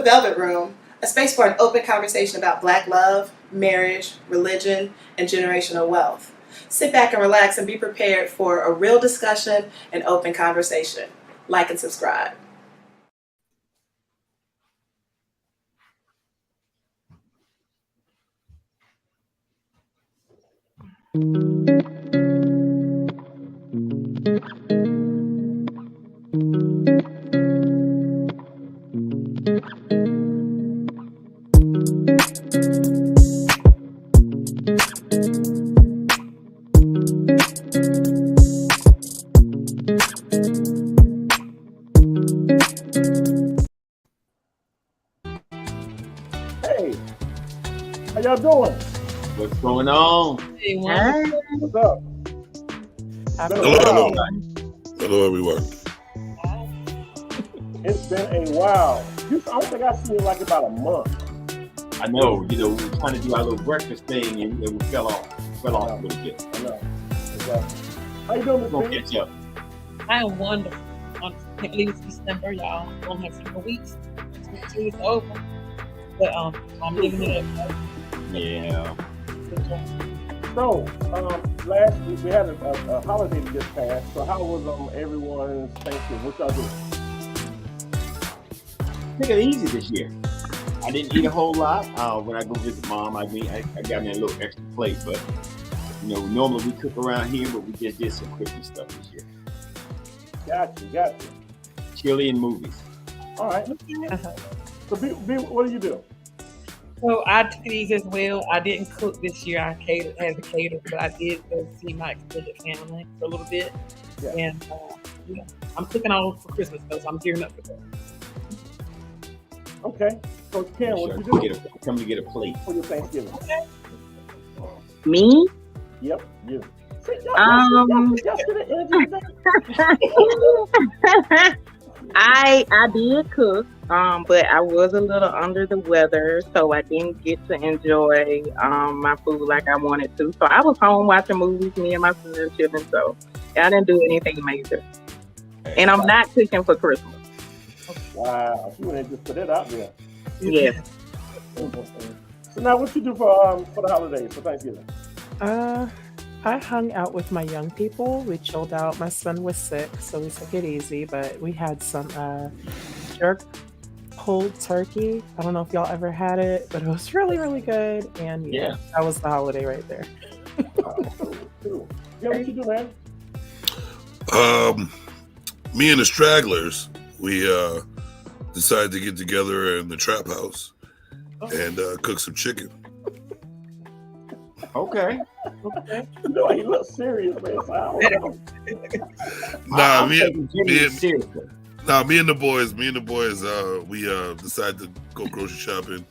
Velvet Room, a space for an open conversation about Black love, marriage, religion, and generational wealth. Sit back and relax and be prepared for a real discussion and open conversation. Like and subscribe. Hey, how y'all doing? What's going on? Hey, What's up? Hello, hello, everyone. It's been a while. I don't think I've seen you like about a month. I know, we were trying to do our little breakfast thing and we fell off a little bit. I know. Exactly. How you doing, Miss We're gonna B? catch up. I am wonderful. I can't believe it's December, y'all. Don't have 2 more weeks. 2022 is over. But I'm living it up. Yeah. So, last week we had a holiday that just passed. So how was everyone's Thanksgiving? What y'all doing? Take it easy this year. I didn't eat a whole lot. When I go visit mom, I got me a little extra plate, but normally we cook around here, but we just did some Christmas stuff this year. Gotcha. Chili and movies. All right. So, B, what do you do? So I took it easy as well. I didn't cook this year. I had to cater, but I did go see my extended family for a little bit. Yeah. And I'm cooking all for Christmas though, so I'm gearing up for that. Okay. So, Ken, what Sure, you do come to get a plate. for your Thanksgiving? Me? Yep, you. See, y'all see the energy today? I did cook, but I was a little under the weather, so I didn't get to enjoy my food like I wanted to. So I was home watching movies, me and my son and children. So I didn't do anything major, and I'm not cooking for Christmas. Wow, you went and just put it out there. Yes. So now, what you do for the holidays, for Thanksgiving? I hung out with my young people. We chilled out. My son was sick, so we took it easy, but we had some jerk pulled turkey. I don't know if y'all ever had it, but it was really, really good. And yeah, that was the holiday right there. Cool. Yeah, what you do, man? Me and the Stragglers, we decided to get together in the trap house and cook some chicken. Okay. You know, he looks serious, man. So I don't know. Me and the boys, we decided to go grocery shopping.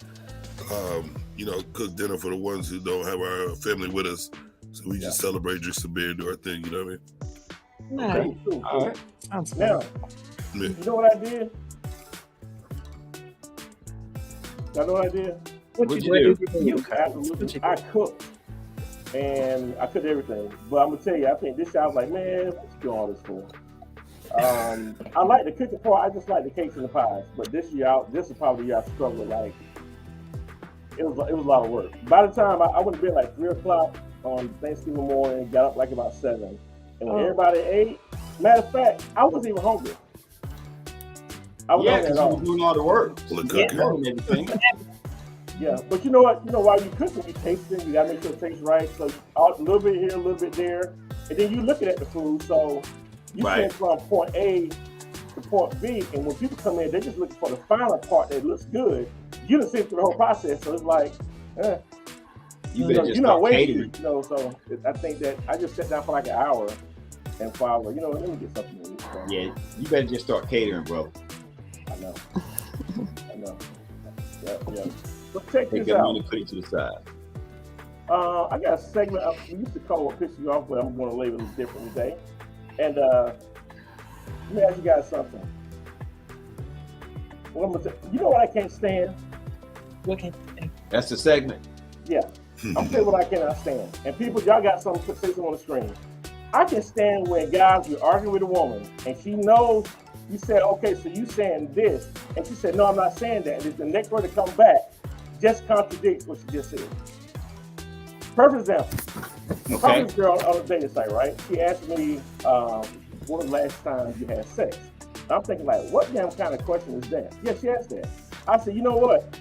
Cook dinner for the ones who don't have our family with us. So we just celebrate, drink some beer, do our thing. You know what I mean? Nice. Cool. All right. Sounds good. Now, Yeah. you know what I did? Y'all know what I did? What'd you do? Absolutely. I cooked. And I cooked everything. But I'm going to tell you, I think this year I was like, man, what's you doing all this for? I like the cooking part. I just like the cakes and the pies. But this is probably the year I struggled. Like, it was a lot of work. By the time I went to bed like 3 o'clock on Thanksgiving morning, got up like about 7. And when everybody ate, matter of fact, I wasn't even hungry. I was hungry at because you all. were doing all the work. Full of cooking. And everything. Yeah, but you know what? While you cooking, you tasting. You gotta make sure it tastes right. So a little bit here, a little bit there, and then you looking at the food. So you came from point A to point B, and when people come in, they just looking for the final part that looks good. You done sit through the whole process, so it's like, You better just you're not start wasting. catering. So I think that I just sat down for like an hour and followed. Let me get something to eat. So, Yeah, you better just start catering, bro. I know. Yeah. So check Take this that out. money, put it to the side. I got a segment we used to call what pisses you off, but I'm going to label it different today. And let me ask you guys something. Well, you know what I can't stand? What can you think? That's the segment. Yeah. I'm saying what I cannot stand. And people, y'all got something to say something on the screen. I can stand when guys, you're arguing with a woman, and she knows You said, okay, so you saying this. And she said, no, I'm not saying that. And if the next word to come back just contradicts what she just said. Perfect example. Okay. Talking to this girl on a dating site, right? She asked me, when was the last time you had sex? And I'm thinking, like, what damn kind of question is that? Yeah, she asked that. I said, you know what?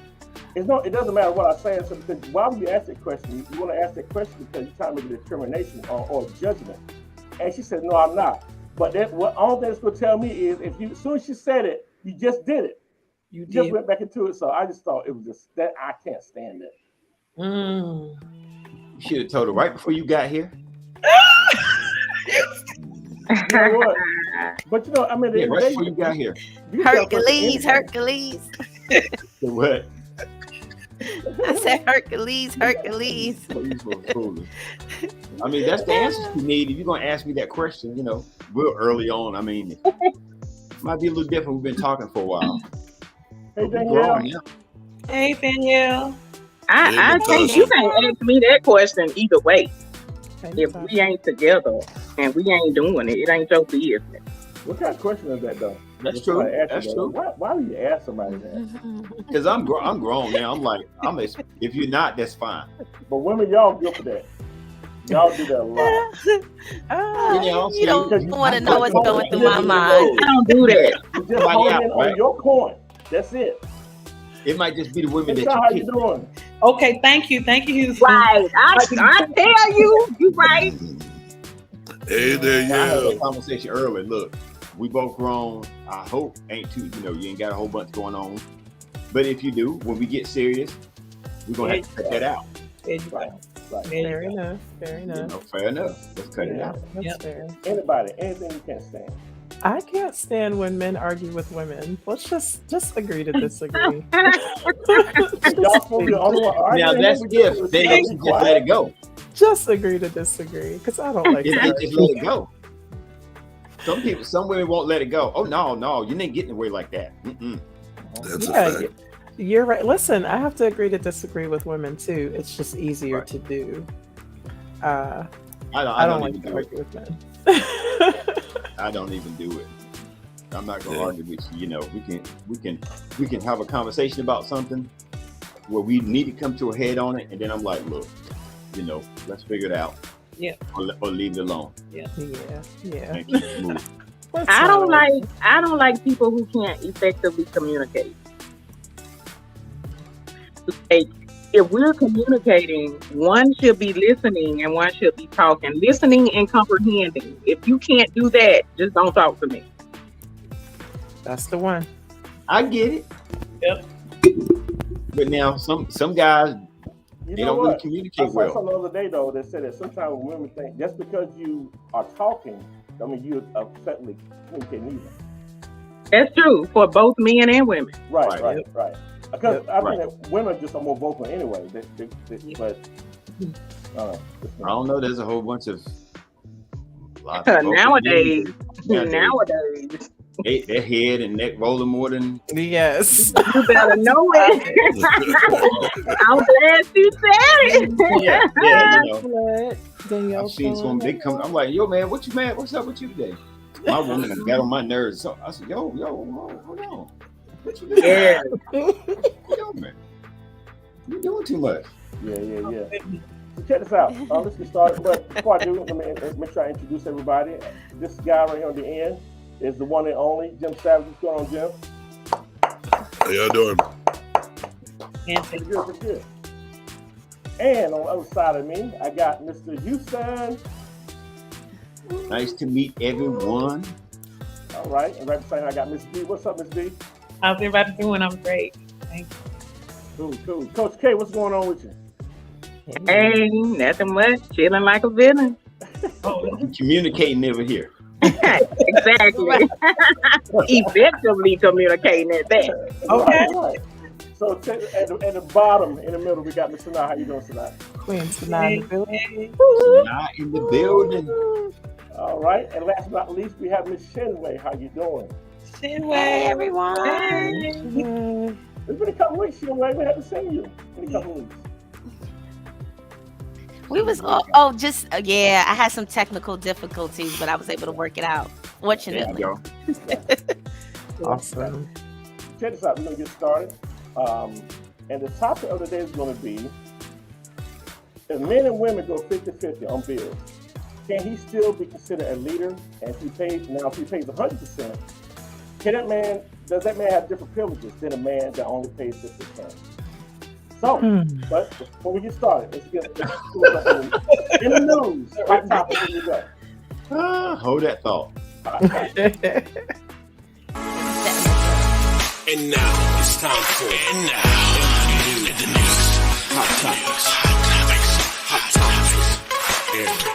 It doesn't matter what I say. So because why would you ask that question? You want to ask that question because you're trying to make a determination or judgment. And she said, no, I'm not. But that what all that's going to tell me is if you, as soon as she said it, you just did it. You Just did. went back into it. So I just thought it was just that I can't stand it. You should have told her right before you got here. You know what? But you know, I mean, Yeah, right before you got here. Hercules, Hercules. So what? I said Hercules, Hercules. Please, foolish. I mean, that's the answer you need. If you're gonna ask me that question, you know, real early on. I mean, it might be a little different. We've been talking for a while. Hey, We're Danielle. growing now. Hey, Danielle. I think you can't ask me that question either way. Thank If you. we ain't together and we ain't doing it, it ain't your business. What kind of question is that, though? That's If true. somebody asks you That's that, true. Why would you ask somebody that? Because I'm grown now. I'm like, if you're not, that's fine. But women, y'all good for that. Y'all do that a lot. You know, You don't because want to know what's going through my you mind. I don't do that. You just Somebody hone out, in right? on your point. That's it. It might just be the women It's that not how you you pick. doing. Okay, thank you, Houston. Right. I tell you right. Hey there, I had yeah. that conversation earlier. Look, we both grown. I hope ain't too, you ain't got a whole bunch going on. But if you do, when we get serious, we're gonna have to cut that out. There you go. Right. There you Fair go. enough. Fair You enough. know, fair enough. Let's cut it Yeah. out. That's Yep. fair. Anybody, anything you can't stand. I can't stand when men argue with women. Let's just agree to disagree. Y'all supposed to be the only one arguing. Now that's We just if they be just quiet. let it go. Just agree to disagree, because I don't like If that. they just let it go. Some women won't let it go. Oh no, you ain't getting away like that. Mm-mm. That's Yeah, a fact. you're right. Listen, I have to agree to disagree with women too. It's just easier Right. to do. I I don't don't like even to do it. argue with men. I don't even do it. I'm not gonna argue with you. You know, we can have a conversation about something where we need to come to a head on it, and then I'm like, look, let's figure it out. Yeah. Or leave it alone Yeah. and keep it moving. That's I don't all. like people who can't effectively communicate. Like, if we're communicating, one should be listening and one should be talking. Listening and comprehending. If you can't do that, just don't talk to me. That's the one. I get it. Yep. But now some guys You they know don't really what? I communicate saw well. something the other day though that said that sometimes women think just because you are talking, I mean you effectively communicating either. That's true for both men and women. Right. Right. Because I Right. think that women just are more vocal anyway. But I don't know. There's a whole bunch of lots of Nowadays, nowadays, their head and neck rolling more than Yes. you better know it. I'm glad you said it. yeah. Danielle, I've seen some. They come. I'm like, yo, man, what you mad? What's up with you today? My woman got on my nerves. So I said, yo, hold on. What you doing? Yeah. Yo, man, you doing too much. yeah. So check this out. Let's get started. But before I do, let me make sure I introduce everybody. This guy right here on the end is the one and only Jim Savage. What's going on, Jim? How y'all doing? Pretty good. And on the other side of me, I got Mr. Houston. Nice to meet everyone. All right. And right beside him, I got Miss B. What's up, Miss B? How's everybody doing? I'm great. Thank you. Cool. Coach K, what's going on with you? Hey, nothing much. Chilling like a villain. Oh, Communicating never here. Exactly. Effectively communicating at that. Okay. Right. So at the bottom, in the middle, we got Miss Sanaa. How you doing, Sanaa? Queen Sanaa in the building. Hey. Not in the building. All right. And last but not least, we have Miss Shinway. How you doing? Hey, everyone. Yeah. It's been a couple weeks, Shinway. We haven't seen you in a couple weeks. We was I had some technical difficulties, but I was able to work it out. There Fortunately. you go. Awesome. Check this out. We're gonna get started. And the topic of the day is gonna be: if men and women go 50-50 on bills, can he still be considered a leader? And if he pays 100%, does that man have different privileges than a man that only pays 50%? So, but before we get started, let's get in the news. Hot topic, here we go. Hold that thought. And now it's time for the news. Hot topics. Hot topics.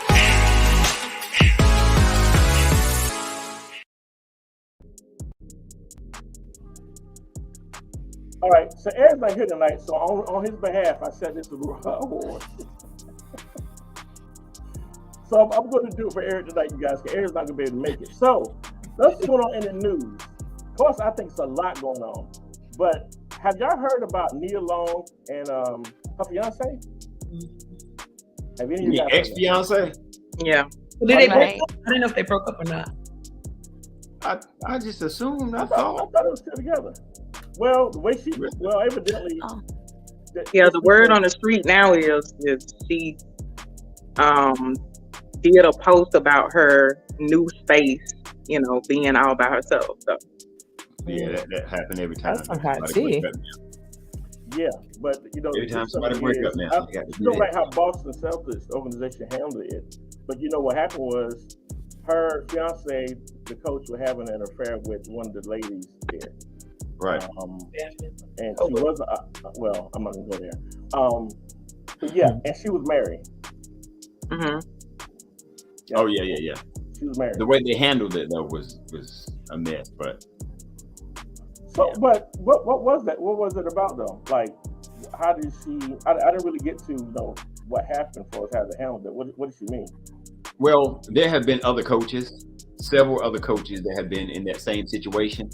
All right, so Eric's not here tonight, so on his behalf, I set this award. So I'm going to do it for Eric tonight, you guys, because Eric's not going to be able to make it. So let's put on in the news. Of course, I think it's a lot going on. But have y'all heard about Nia Long and her fiance? Have any of you guys heard Ex-fiance? Yeah. Did they break Right. up? I didn't know if they broke up or not. I just assumed. I I thought thought. it was still together. Well, the way evidently. Oh. Yeah, the word on the street now is she did a post about her new space, being all by herself. So Yeah, that happened every time. That's some hot Somebody tea. break up now. Yeah, but Every time somebody something break is, up now, I they got to don't do like that. how Boston Celtics organization handled it. But what happened was her fiance, the coach, was having an affair with one of the ladies there. Right. And she was well, I'm not gonna go there. But yeah, and she was married. Oh yeah. She was married. The way they handled it though was a mess, but So, but what was that? What was it about though? Like, how did she? I didn't really get to what happened for us, how they handled it. What did she mean? well, there have been other coaches, several other coaches that have been in that same situation,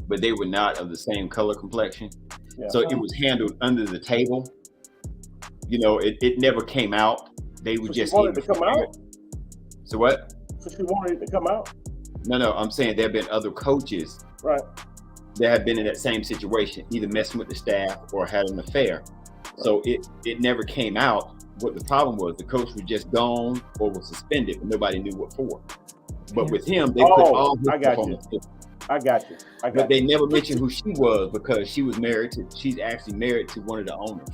but they were not of the same color complexion. Yeah. So it was handled under the table. It never came out. They were So just she wanted to come out. So what? So she wanted it to come out. No, I'm saying there have been other coaches Right. that have been in that same situation, either messing with the staff or had an affair. So it never came out what the problem was. The coach was just gone or was suspended, but nobody knew what for. But with him, they put all his I got stuff on you. the table. I got you. But they never mentioned who she was because she's actually married to one of the owners.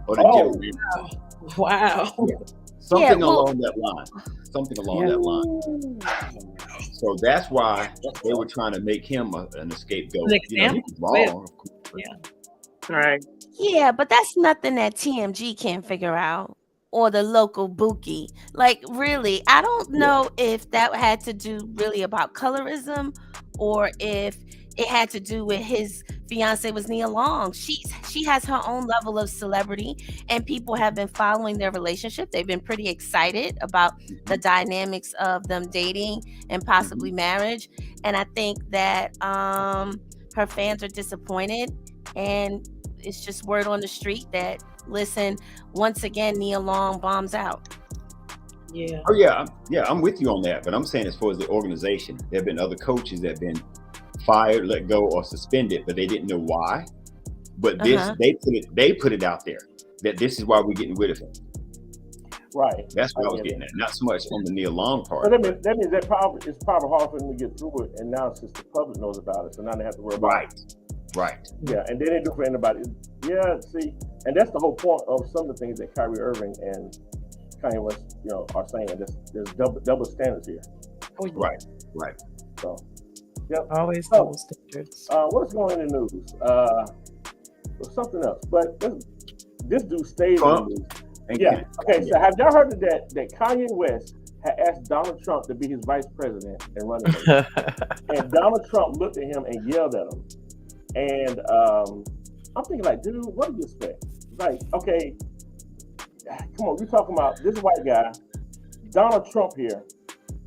Or the general manager. Wow. Something well- along that line. Something along that line. So that's why they were trying to make him an scapegoat. An He was wrong. of course. right. Yeah, but that's nothing that TMG can't figure out, or the local bookie. Like, really, I don't know if that had to do really about colorism, or if it had to do with his fiance was Nia Long. She has her own level of celebrity, and people have been following their relationship. They've been pretty excited about the dynamics of them dating and possibly marriage. And I think that her fans are disappointed, and it's just word on the street that, listen, once again, Nia Long bombs out. Yeah. Oh yeah, I'm with you on that. But I'm saying as far as the organization, there have been other coaches that have been fired, let go, or suspended, but they didn't know why. But this, they put it out there that this is why we're getting rid of him. Right. That's what I was getting at. Not so much on the Nia Long part. So that means it's probably hard for them to get through it, and now since the public knows about it, so now they have to worry about it. Right. Yeah, and they didn't do it for anybody. Yeah, see, and that's the whole point of some of the things that Kyrie Irving and Kanye West, are saying. There's double standards here. Right. So, yep. Always So, double standards. What's going on in the news? Something else, but this dude stays Trump? in the news. And Yeah. Okay. So have y'all heard of that Kanye West had asked Donald Trump to be his vice president and run it, and Donald Trump looked at him and yelled at him, and I'm thinking like, dude, what do you expect? Like, okay, come on, you talking about this white guy, Donald Trump here,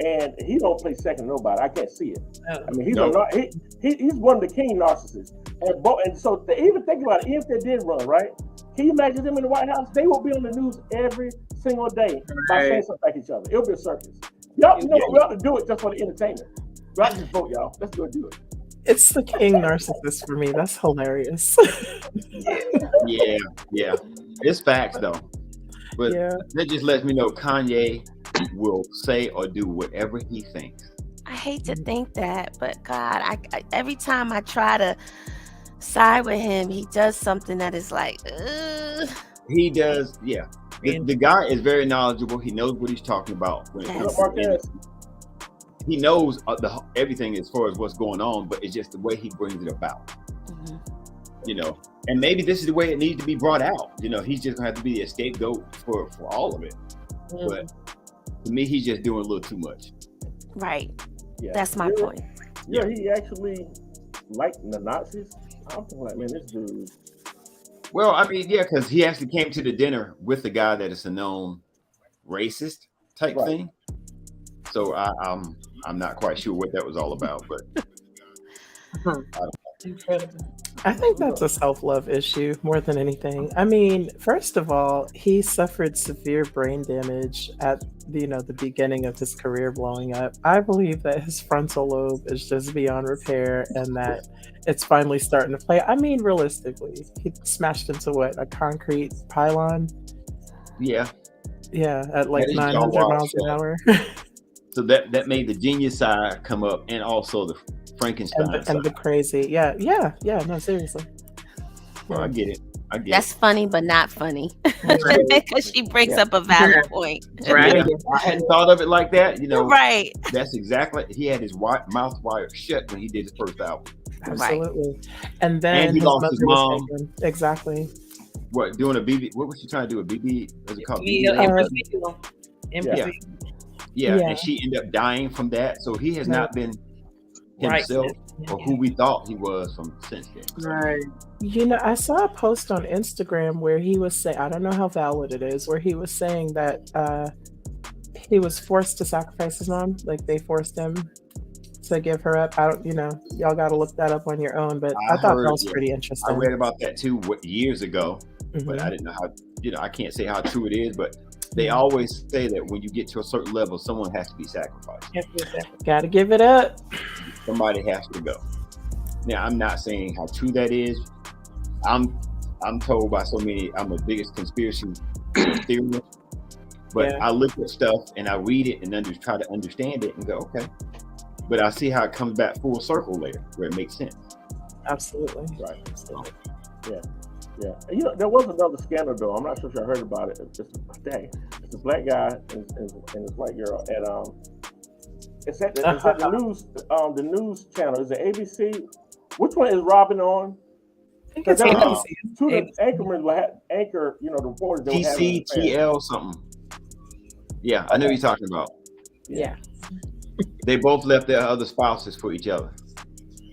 and he don't play second to nobody. I can't see it. I mean, he's one of the king narcissists, and so even think about it. Even if they did run, right? Can you imagine them in the White House? They will be on the news every single day by saying something like each other. It'll be a circus. Y'all, you know what? We ought to do it just for the entertainment. We ought to just vote, y'all. Let's go do it. It's the king narcissist for me. That's hilarious. Yeah. It's facts though. But Yeah. that just lets me know Kanye will say or do whatever he thinks. I hate to think that, but God, I every time I try to side with him, he does something that is like, ugh. He does, yeah. The guy is very knowledgeable. He knows what he's talking about. When it comes to Marquez. he knows everything as far as what's going on, but it's just the way he brings it about. Mhm. You know, and maybe this is the way it needs to be brought out. You know, he's just gonna have to be a scapegoat for all of it. But to me, he's just doing a little too much. Right. Yeah. That's my point. Yeah, he actually liked the Nazis. I'm like, man, this dude. Well, I mean, yeah, because he actually came to the dinner with the guy that is a known racist type Right. thing. So I'm not quite sure what that was all about, but Incredible. I think that's a self-love issue more than anything. I mean, first of all, he suffered severe brain damage at the beginning of his career blowing up. I believe that his frontal lobe is just beyond repair and that it's finally starting to play. I mean, realistically, he smashed into what, a concrete pylon? yeah. Yeah, at like That is 900 John miles an Wall. hour. So that made the genius side come up, and also the Frankenstein and side. the crazy. Yeah, no, seriously. Well, I get it. That's funny, but not funny. Because she brings up a valid point. Right. Yeah, I hadn't thought of it like that. You know, Right. That's exactly. He had his mouth wired shut when he did his first album. Absolutely. And then And he his lost his mother was mom. taken. Exactly. What, doing a BB? What was she trying to do? A BB? What's it called? Yeah, BB? empathy. Yeah, Yeah. and she ended up dying from that. So he has Right. not been Right. himself or who we thought he was from since then. Right. I saw a post on Instagram where he was saying, I don't know how valid it is, where he was saying that he was forced to sacrifice his mom. Like they forced him to give her up. I don't, y'all got to look that up on your own, but I thought that was pretty interesting. I read about that too years ago, but Mhm. I didn't know how. I can't say how true it is, but they always say that when you get to a certain level, someone has to be sacrificed. Got to give it up. Somebody has to go. Now, I'm not saying how true that is. I'm told by so many. I'm the biggest conspiracy theorist, but Yeah. I look at stuff and I read it and try to understand it and go, okay. But I see how it comes back full circle later, where it makes sense. Absolutely. Right. Yeah. And, there was another scandal though. I'm not sure if you heard about it. It's a black guy and this white girl. And it's at the news. The news channel is it ABC? Which one is Robin on? I think it's Because ABC. two of the anchormen will anchor. The reporters. They were having an affair. TCTL something. Yeah, I know what you're talking about. Yeah. They both left their other spouses for each other.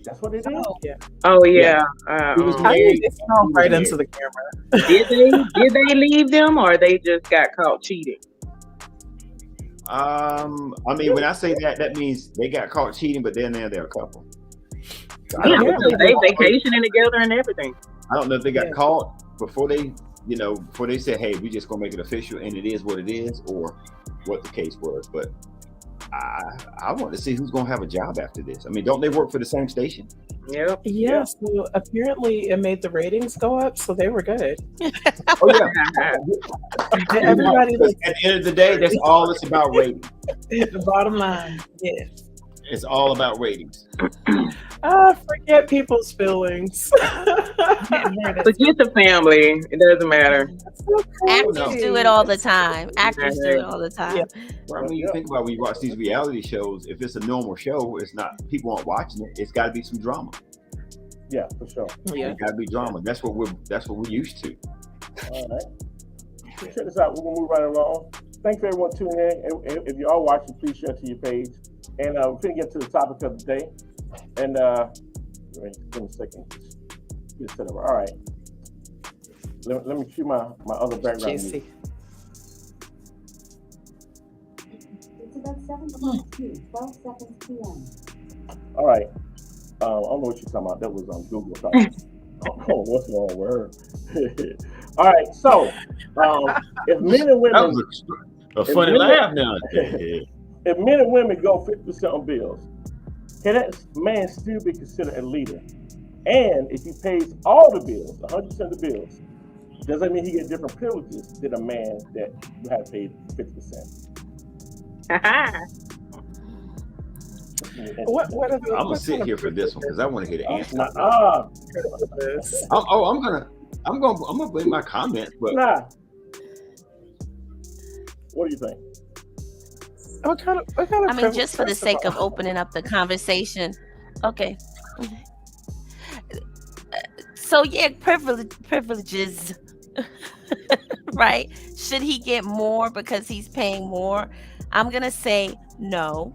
That's what they did. Oh yeah. He was I married. think they fell right into the camera. Did they leave them or they just got caught cheating? I mean, when I say that, that means they got caught cheating, but they're a couple. So I Yeah, don't know because if they vacationing together and everything. I don't know if they got Yeah. caught before they said, hey, we just gonna make it official and it is what it is, or what the case was. But I want to see who's gonna have a job after this. I mean, don't they work for the same station? Yep. Yeah, so apparently it made the ratings go up, so they were good. Oh yeah. Everybody Because at the end of the day, that's all it's about ratings. the bottom line. Yeah. It's all about ratings. Forget people's feelings. Forget the family. It doesn't matter. Actors do it all the time. Actors do it all the time. Yeah. I mean, you think about when you watch these reality shows, if it's a normal show, it's not, people aren't watching it. It's got to be some drama. Yeah, for sure. Yeah. It got to be drama. That's what we're used to. All right. So check this out. We're gonna move right along. Thanks for everyone tuning in. If you are watching, please share to your page. And we're gonna get to the topic of the day. And wait, give me a second. Get set up. All right. Let me cue my other background music. JC. It's about 7:22, 12 seconds p.m. All right. I don't know what you're talking about. That was on Google talking. Oh, what's wrong with her? All right. So, if men and That women, was a funny laugh now. if men and women go 50% on bills, can that man still be considered a leader? And if he pays all the bills, 100% of the bills, does that mean he gets different privileges than a man that had to pay 50%? What are the, I'm gonna what sit kind here of for this one because I want to hear the answer. this? I'm gonna bring my comments, but Nah. What do you think? What kind of I mean, just for the first sake of all, opening up the conversation. Okay. So yeah, privileges, right? Should he get more because he's paying more? I'm gonna say no,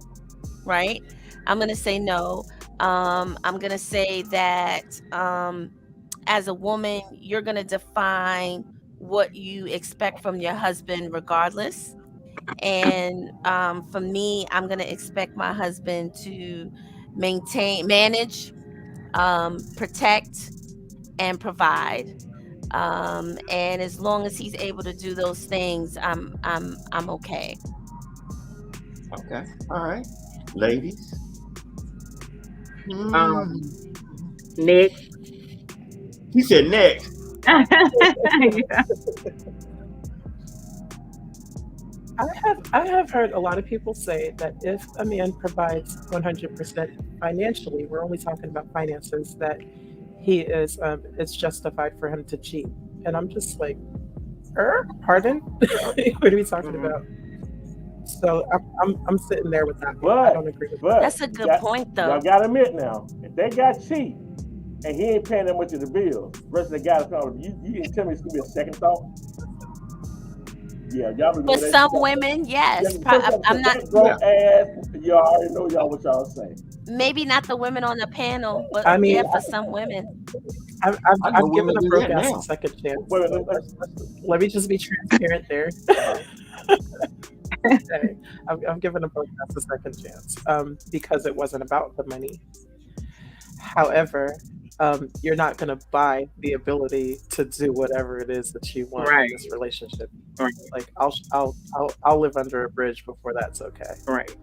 right? I'm gonna say no. I'm gonna say that as a woman, you're gonna define what you expect from your husband regardless. And for me, I'm gonna expect my husband to manage, protect, and provide. And as long as he's able to do those things, I'm okay. okay, all right, ladies. Next. He said next. Yeah. I have heard a lot of people say that if a man provides 100% financially, we're only talking about finances, that he is it's justified for him to cheat. And I'm just like, pardon? What are we talking about? So I'm sitting there with that. I don't agree with that. That's a good point, though. Y'all gotta admit now, if that guy cheat and he ain't paying that much of the bills, versus the guy that's coming, you can tell me it's gonna be a second thought. Yeah, y'all. For some women, yes. I'm not. Y'all already know y'all what y'all say. Maybe not the women on the panel, but I mean, yeah, for some women. I've given a broke ass a second chance. Let me just be transparent there. Okay. I've given a broke ass a second chance because it wasn't about the money. However, you're not going to buy the ability to do whatever it is that you want in this relationship. Right. Like I'll live under a bridge before that's okay. Right.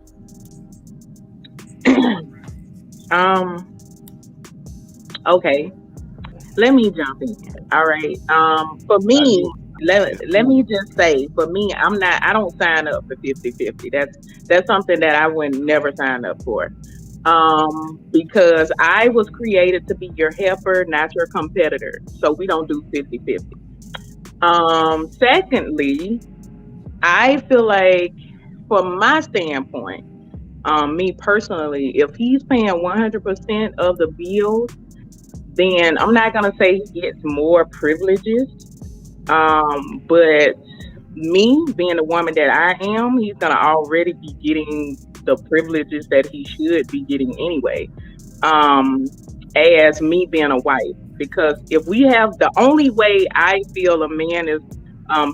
Okay. Let me jump in. All right. For me, let me just say, for me, I don't sign up for 50-50. That's something that I would never sign up for. Because I was created to be your helper, not your competitor. So we don't do 50-50. Secondly, I feel like from my standpoint, me personally, if he's paying 100% of the bills, then I'm not gonna say he gets more privileges. But me being the woman that I am, he's gonna already be getting the privileges that he should be getting anyway. As me being a wife, because if we have, the only way I feel a man is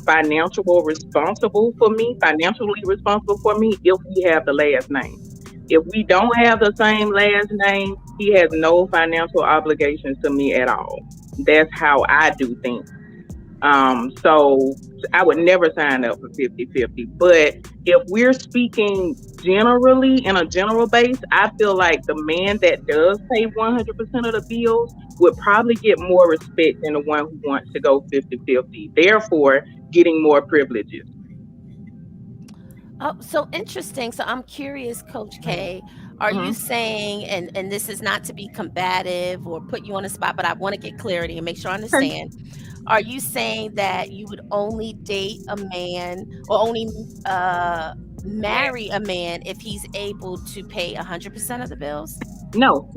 financially responsible for me, if we have the last name. If we don't have the same last name, he has no financial obligations to me at all. That's how I do things. So I would never sign up for 50-50. But if we're speaking generally in a general base, I feel like the man that does pay 100% of the bills would probably get more respect than the one who wants to go 50-50, therefore getting more privileges. Oh, so interesting. So I'm curious, Coach K, are you saying, and this is not to be combative or put you on the spot, but I want to get clarity and make sure I understand. Are you saying that you would only date a man or only marry a man if he's able to pay 100% of the bills? No.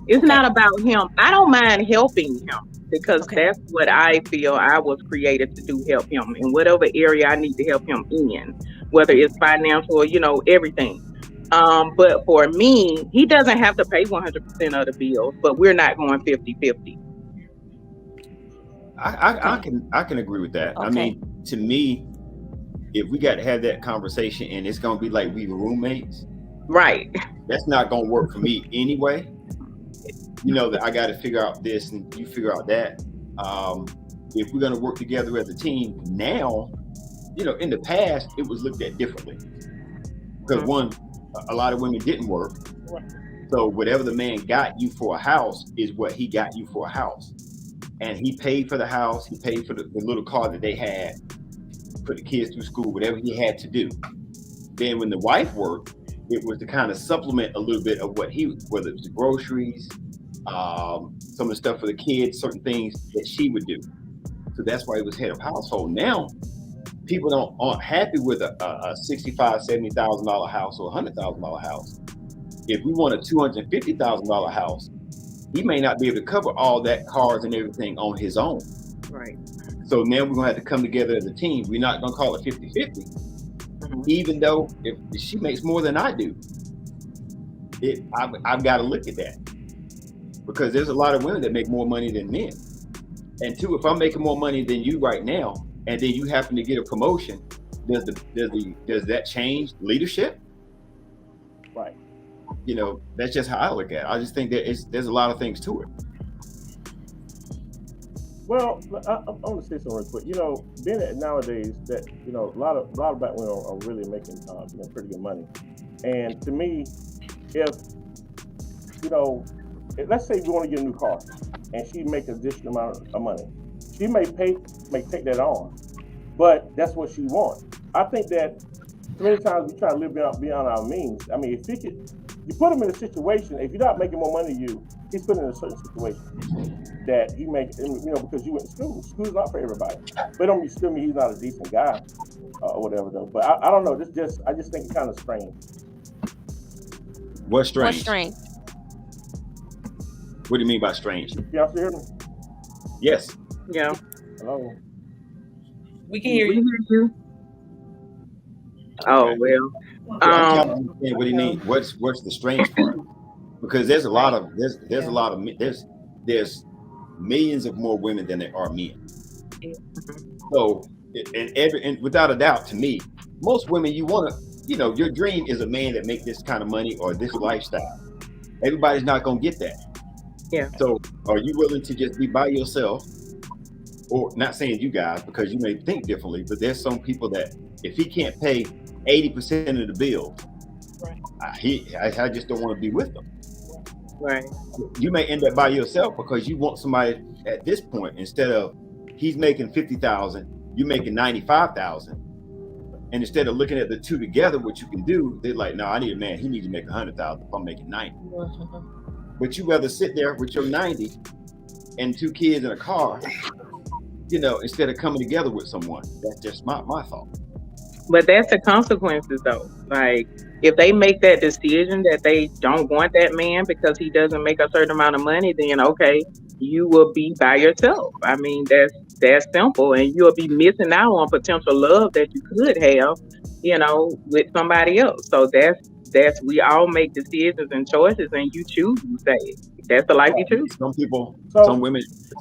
It's not about him. I don't mind helping him because that's what I feel I was created to do, help him in whatever area I need to help him in, whether it's financial or, everything. But for me, he doesn't have to pay 100% of the bills, but we're not going 50-50. I can agree with that. I mean, to me, if we got to have that conversation and it's gonna be like we were roommates, right? That's not gonna work for me anyway. That I got to figure out this and you figure out that. If we're gonna work together as a team now, in the past it was looked at differently. because one, a lot of women didn't work. Right. So whatever the man got you for a house is what he got you for a house. And he paid for the house, he paid for the little car that they had, put the kids through school, whatever he had to do. Then when the wife worked, it was to kind of supplement a little bit of what whether it was the groceries, some of the stuff for the kids, certain things that she would do. So that's why it was head of household. Now, people aren't happy with a $65,000, $70,000 house or $100,000 house. If we want a $250,000 house, he may not be able to cover all that cars and everything on his own. Right. So now we're gonna have to come together as a team. We're not gonna call it 50-50. Even though if she makes more than I do, I've got to look at that, because there's a lot of women that make more money than men. And two, if I'm making more money than you right now, and then you happen to get a promotion, does that change leadership? Right. You know, that's just how I look at it. I just think that there's a lot of things to it. Well, I want to say something real quick. You know, being that nowadays that, you know, a lot of black women are really making pretty good money. And to me, if, you know, let's say we want to get a new car and she make an additional amount of money, she may take that on, but that's what she wants. I think that too many times we try to live beyond our means. I mean, if you put him in a situation, if you're not making more money than you, he's put in a certain situation that he makes, you know, because you went to school. School's not for everybody. But don't still mean he's not a decent guy or whatever though. But I don't know. I just think it's kind of strange. What's strange? What's strange? What do you mean by strange? Y'all still hear me? Yes. Yeah. Hello. We can hear We you. hear you. Oh well. I'm trying to understand what do you mean? What's the strange part? Because there's millions of more women than there are men. So, and without a doubt, to me, most women, you want to, you know, your dream is a man that make this kind of money or this lifestyle. Everybody's not going to get that. Yeah. So are you willing to just be by yourself? Or not saying you guys, because you may think differently, but there's some people that if he can't pay 80% of the bill, Right. I just don't want to be with them. Right. You may end up by yourself because you want somebody at this point, instead of he's making 50,000, you making 95,000. And instead of looking at the two together, what you can do, they're like, no, I need a man. He needs to make 100,000 if I'm making 90. But you rather sit there with your 90 and 2 kids in a car, you know, instead of coming together with someone. That's just my thought. But that's the consequences though. Like if they make that decision that they don't want that man because he doesn't make a certain amount of money, then okay, you will be by yourself. I mean, that's simple, and you'll be missing out on potential love that you could have, you know, with somebody else. So that's we all make decisions and choices, and you choose. You say that's the life you choose. Some people, So-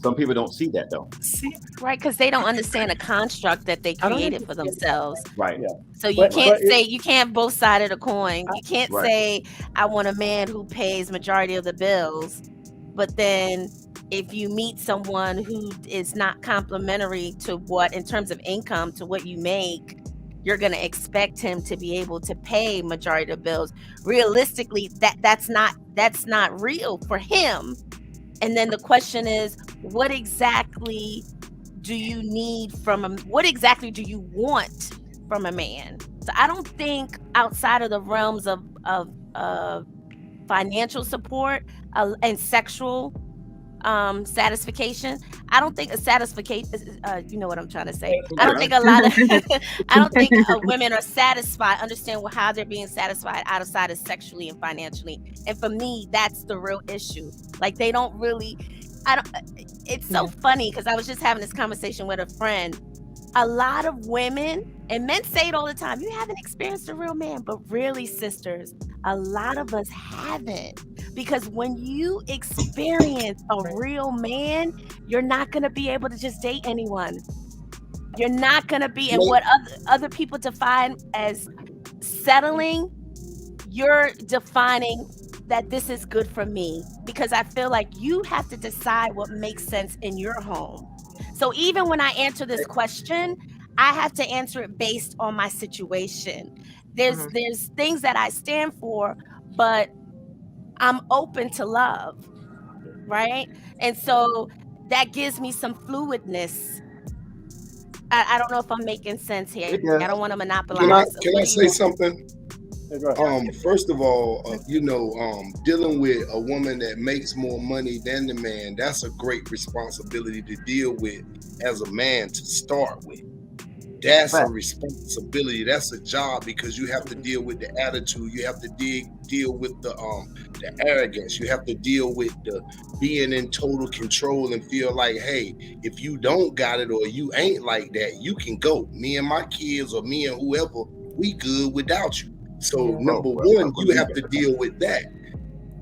some people don't see that though. See, Right, because they don't understand the construct that they I don't created for themselves. Right. Yeah. So you But can't you can't both sides of the coin. You can't Right. say I want a man who pays majority of the bills, but then if you meet someone who is not complimentary to what, in terms of income, to what you make, you're going to expect him to be able to pay majority of the bills. Realistically, that's not real for him. And then the question is, what exactly do you need from him? What exactly do you want from a man? So I don't think outside of the realms of financial support and sexual satisfaction, I don't think a satisfaction, you know what I'm trying to say. I don't think a lot of, I don't think women are satisfied, understand how they're being satisfied outside of sexually and financially. And for me, that's the real issue. Like they don't really, it's so funny because I was just having this conversation with a friend. A lot of women, and men say it all the time, you haven't experienced a real man, but really, sisters, a lot of us haven't. Because when you experience a real man, you're not going to be able to just date anyone. You're not going to be, and what other people define as settling, you're defining that this is good for me. Because I feel like you have to decide what makes sense in your home. So even when I answer this question, I have to answer it based on my situation. There's things that I stand for, but I'm open to love, right? And so that gives me some fluidness. I don't know if I'm making sense here. It does. I don't want to Can monopolize. I What do you say want? something? Hey, go ahead. First of all, dealing with a woman that makes more money than the man, that's a great responsibility to deal with as a man to start with. That's a responsibility. That's a job, because you have to deal with the attitude. You have to deal with the arrogance. You have to deal with the being in total control and feel like, hey, if you don't got it or you ain't like that, you can go. Me and my kids or me and whoever, we good without you. So number one, you have to deal with that.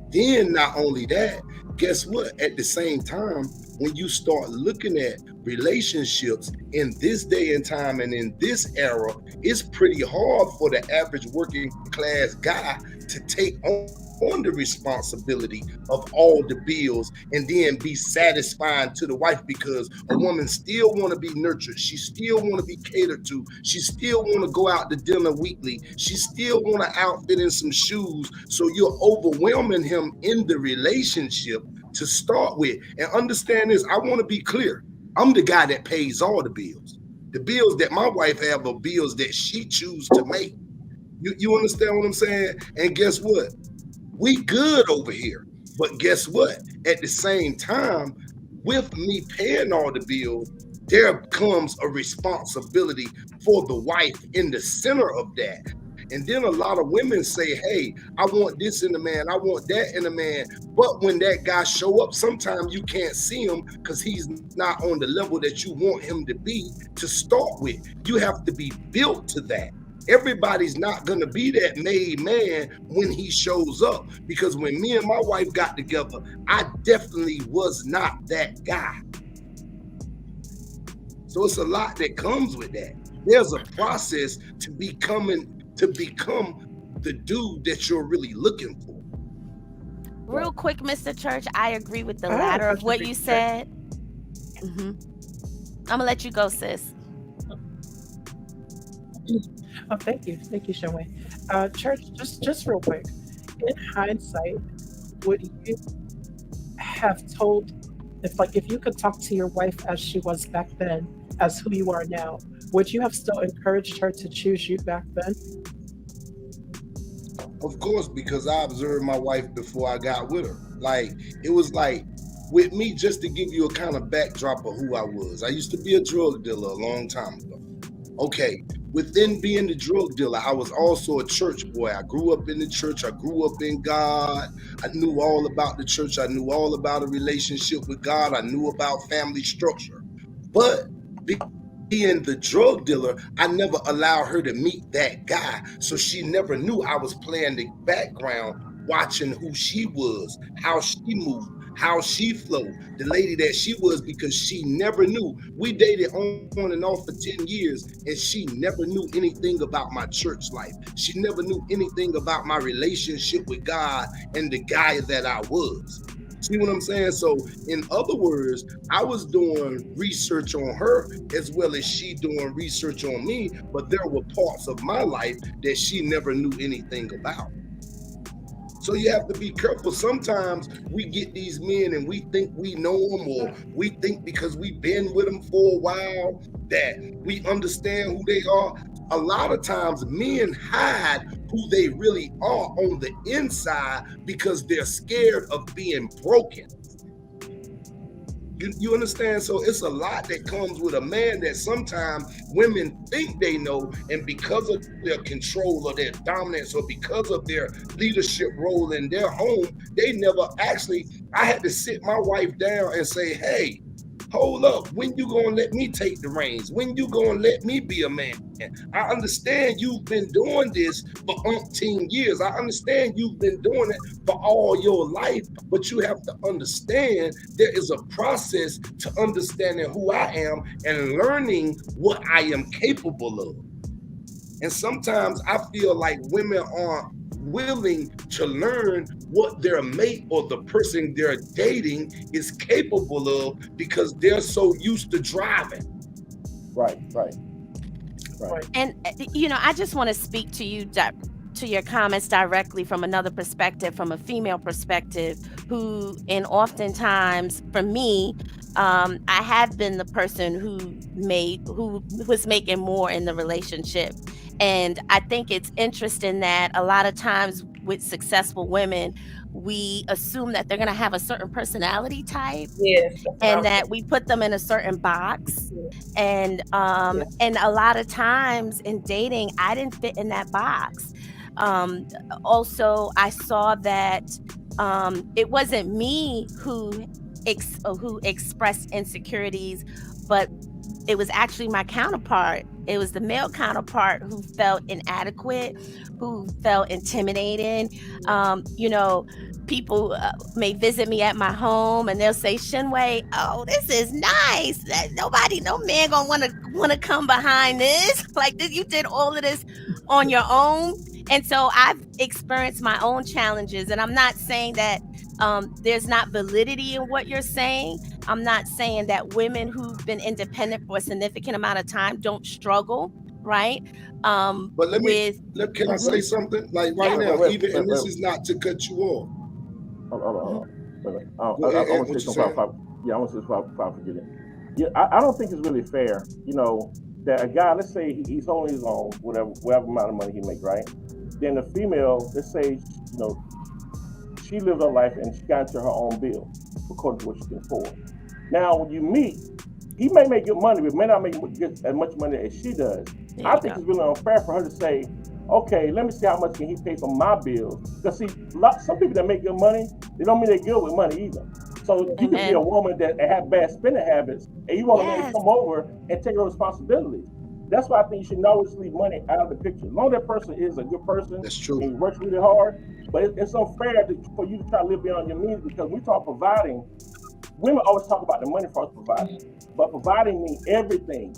Then not only that, guess what? At the same time, when you start looking at relationships in this day and time and in this era, it's pretty hard for the average working class guy to take on the responsibility of all the bills and then be satisfying to the wife, because a woman still want to be nurtured. She still want to be catered to. She still want to go out to dinner weekly. She still want to outfit in some shoes. So you're overwhelming him in the relationship to start with. And understand this, I want to be clear. I'm the guy that pays all the bills. The bills that my wife have are bills that she chooses to make. You understand what I'm saying? And guess what? We good over here. But guess what? At the same time, with me paying all the bills, there comes a responsibility for the wife in the center of that. And then a lot of women say, hey, I want this in a man, I want that in a man. But when that guy show up, sometimes you can't see him because he's not on the level that you want him to be to start with. You have to be built to that. Everybody's not going to be that made man when he shows up, because when me and my wife got together, I definitely was not that guy. So it's a lot that comes with that. There's a process to become the dude that you're really looking for. Real quick, Mr. Church, I agree with the latter of what you said. I'm gonna let you go, sis. Oh, thank you, Shinwei. Church, just real quick. In hindsight, would you have told, if you could talk to your wife as she was back then, as who you are now, would you have still encouraged her to choose you back then? Of course, because I observed my wife before I got with her. Like, it was like, with me, just to give you a kind of backdrop of who I was. I used to be a drug dealer a long time ago. Okay, within being the drug dealer, I was also a church boy. I grew up in the church. I grew up in God. I knew all about the church. I knew all about a relationship with God. I knew about family structure. But being the drug dealer, I never allowed her to meet that guy. So she never knew I was playing the background, watching who she was, how she moved, how she flowed, the lady that she was, because she never knew. We dated on and off for 10 years, and she never knew anything about my church life. She never knew anything about my relationship with God and the guy that I was. See what I'm saying? So in other words, I was doing research on her as well as she doing research on me, but there were parts of my life that she never knew anything about. So you have to be careful. Sometimes we get these men and we think we know them, or we think because we've been with them for a while that we understand who they are. A lot of times men hide who they really are on the inside because they're scared of being broken. You understand? So it's a lot that comes with a man that sometimes women think they know, and because of their control or their dominance or because of their leadership role in their home, they never actually, I had to sit my wife down and say, hey, hold up, when you gonna let me take the reins? When you gonna let me be a man? I understand you've been doing this for umpteen years. I understand you've been doing it for all your life, but you have to understand there is a process to understanding who I am and learning what I am capable of. And sometimes I feel like women aren't willing to learn what their mate or the person they're dating is capable of because they're so used to driving. Right. Right. And I just want to speak to you to your comments directly from another perspective, from a female perspective, and oftentimes for me, I have been the person who was making more in the relationship. And I think it's interesting that a lot of times with successful women, we assume that they're going to have a certain personality type, Yes. and that we put them in a certain box. And and a lot of times in dating, I didn't fit in that box. Also, I saw that it wasn't me who expressed insecurities, but it was actually my counterpart. It was the male counterpart who felt inadequate, who felt intimidated. People may visit me at my home and they'll say, Shinway, oh, this is nice. No man gonna want to come behind this. Like this, you did all of this on your own. And so I've experienced my own challenges, and I'm not saying that there's not validity in what you're saying. I'm not saying that women who've been independent for a significant amount of time don't struggle, right? But can I say something? Like right now, and this is not to cut you off. Hold on. I want to say something. I want to say something before I forget it. Yeah, I don't think it's really fair, that a guy, let's say he's holding his own, whatever amount of money he makes, right? Then the female, let's say, she lived her life and she got into her own bill according to what she can afford. Now, when you meet, he may make good money, but may not make as much money as she does. I think it's really unfair for her to say, okay, let me see how much can he pay for my bills. Because see, some people that make good money, they don't mean they're good with money either. So you can be a woman that have bad spending habits, and you want a man to come over and take your responsibility. That's why I think you should always leave money out of the picture. As long as that person is a good person, that's true, and he works really hard, but it's unfair for you to try to live beyond your means, because we talk providing. Women always talk about the money for us providing, but providing means everything.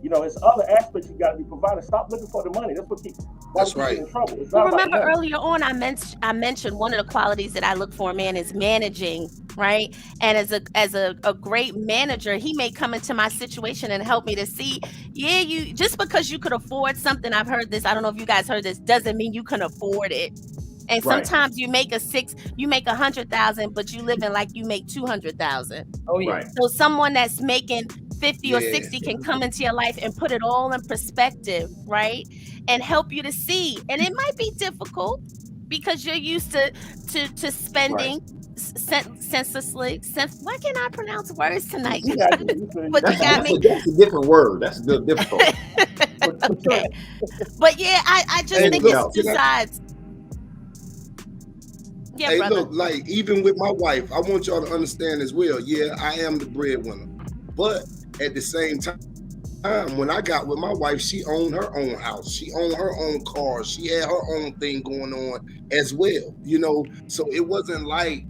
It's other aspects you got to be provided. Stop looking for the money. That's what keeps you in trouble. You remember earlier on, I mentioned one of the qualities that I look for in a man is managing, right? And as a great manager, he may come into my situation and help me to see, you just because you could afford something. I've heard this. I don't know if you guys heard this. Doesn't mean you can afford it. And sometimes you make $100,000, but you live in like you make $200,000. Oh yeah. Right. So someone that's making 50 or 60 can come into your life and put it all in perspective, right? And help you to see. And it might be difficult because you're used to spending senselessly. Why can't I pronounce words tonight? But you got me. That's a different word. That's a little difficult. Okay. But yeah, I just think it's two sides. Yeah, hey, brother. look, like even with my wife, I want y'all to understand as well. Yeah, I am the breadwinner, but at the same time, when I got with my wife, she owned her own house, she owned her own car, she had her own thing going on as well. So it wasn't like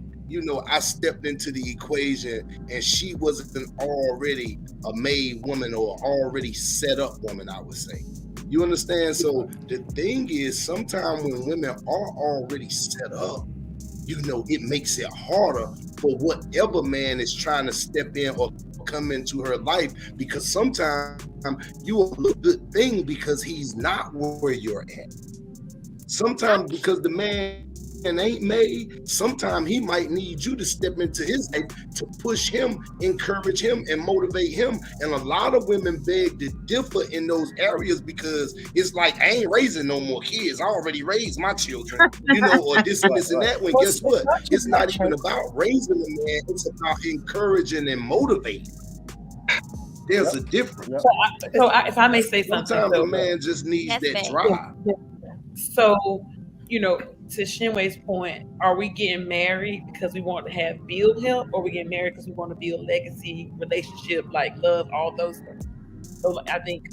I stepped into the equation and she wasn't already a made woman or already set up woman, I would say. You understand? So the thing is, sometimes when women are already set up, it makes it harder for whatever man is trying to step in or come into her life, because sometimes you are a good thing because he's not where you're at. Sometimes because the man ain't made, sometimes he might need you to step into his life to push him, encourage him, and motivate him. And a lot of women beg to differ in those areas because it's like, I ain't raising no more kids. I already raised my children, or this and this and that. When guess what? It's not even about raising a man. It's about encouraging and motivating. There's a difference. So if I may say something. Sometimes a man just needs that drive. So, to Shinway's point, are we getting married because we want to have build help, or we getting married because we want to build legacy, relationship, like love, all those things? So I think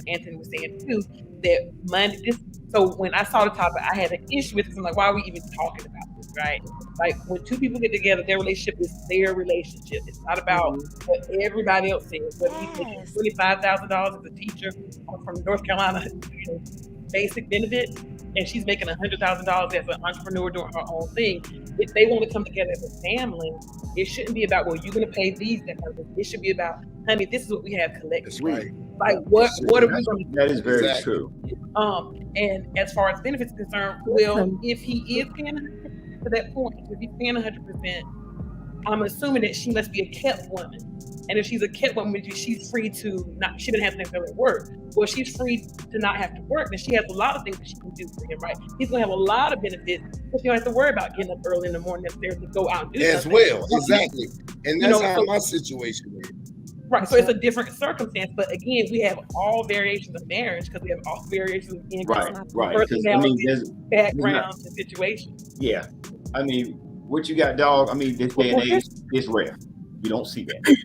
Anthony was saying too that money. So when I saw the topic, I had an issue with it. I'm like, why are we even talking about this, right? Like when two people get together, their relationship is their relationship. It's not about what everybody else says. Whether he's making $25,000 as a teacher from North Carolina, basic benefits, and she's making $100,000 as an entrepreneur doing her own thing. If they want to come together as a family, it shouldn't be about, well, you're going to pay these. It should be about, honey, this is what we have collectively. Right. Like, what are we going to do? That is very Exactly. true. And as far as benefits are concerned, well, if he is paying 100% to that point, if he's paying 100%, I'm assuming that she must be a kept woman. And if she's a kept woman, she's free to not, she doesn't have to necessarily work. Well, if she's free to not have to work, then she has a lot of things that she can do for him, right? He's gonna have a lot of benefits, but you don't have to worry about getting up early in the morning necessarily to go out and do As something. well, exactly. And You that's know, how so- my situation is. Right, so it's a different circumstance, but again, we have all variations of marriage because we have all variations of income, Right. 'Cause, I mean, personalities, backgrounds, and situations. Yeah. I mean, what you got, dog? I mean, this day and age, it's rare. You don't see that.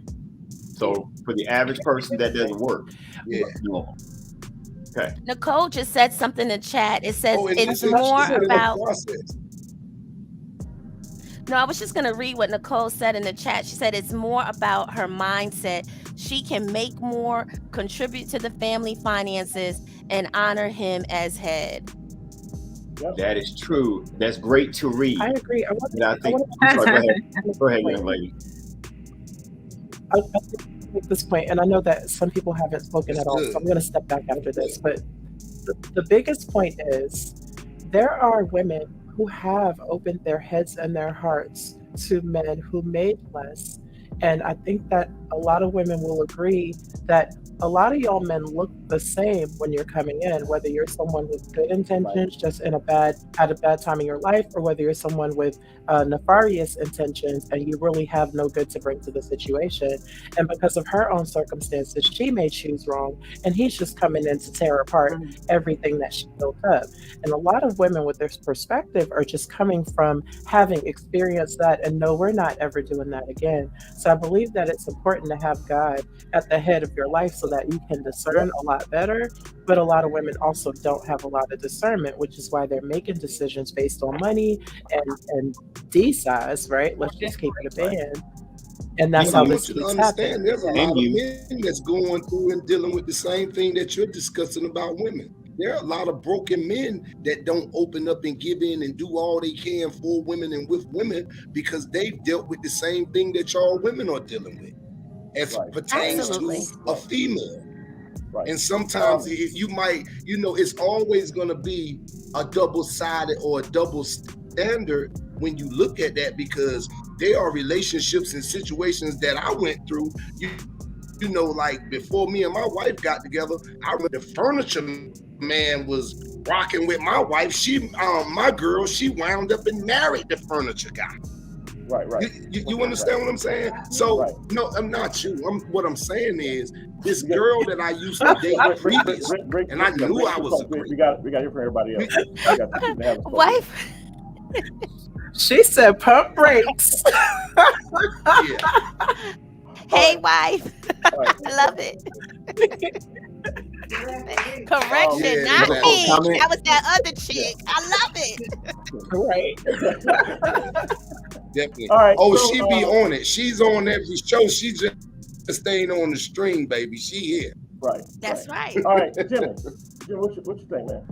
So for the average person, that doesn't work. Yeah. No. Okay. Nicole just said something in chat. It says Oh, and it's she more said in the about. process. No, I was just going to read what Nicole said in the chat. She said it's more about her mindset. She can make more, contribute to the family finances, and honor him as head. That is true. That's great to read. I agree. And I think, I'm sorry, go ahead, young lady. I make this point, and I know that some people haven't spoken at all, so I'm going to step back after this. But the biggest point is there are women who have opened their heads and their hearts to men who made less. And I think that a lot of women will agree that a lot of y'all men look the same when you're coming in, whether you're someone with good intentions, just at a bad time in your life, or whether you're someone with nefarious intentions and you really have no good to bring to the situation. And because of her own circumstances, she may choose wrong, and he's just coming in to tear apart everything that she built up. And a lot of women with this perspective are just coming from having experienced that and no, we're not ever doing that again. So I believe that it's important to have God at the head of your life so that you can discern a lot better. But a lot of women also don't have a lot of discernment, which is why they're making decisions based on money and D-size, right? Let's just keep it a band. And that's I how want this you to keeps understand happening. there's a lot of men that's going through and dealing with the same thing that you're discussing about women. There are a lot of broken men that don't open up and give in and do all they can for women and with women because they've dealt with the same thing that y'all women are dealing with as pertains Absolutely. to a female. And sometimes you might, it's always going to be a double-sided or a double standard when you look at that, because there are relationships and situations that I went through. Like before me and my wife got together, I remember the furniture man was rocking with my wife. My girl, she wound up and married the furniture guy. Right. You understand what I'm saying? So no, I'm not you. What I'm saying is this girl that I used to date previously, and I knew I was a great. We got to hear from everybody else. We got to have a Wife. She said pump brakes. Hey, wife. I love it. Correction, not me. comment. That was that other chick. I love it. Right. Definitely. All right, Oh, so, she be on it. She's on every show. She just staying on the string, baby. She here. Right. That's right. All right, Jimmy, what you think, man?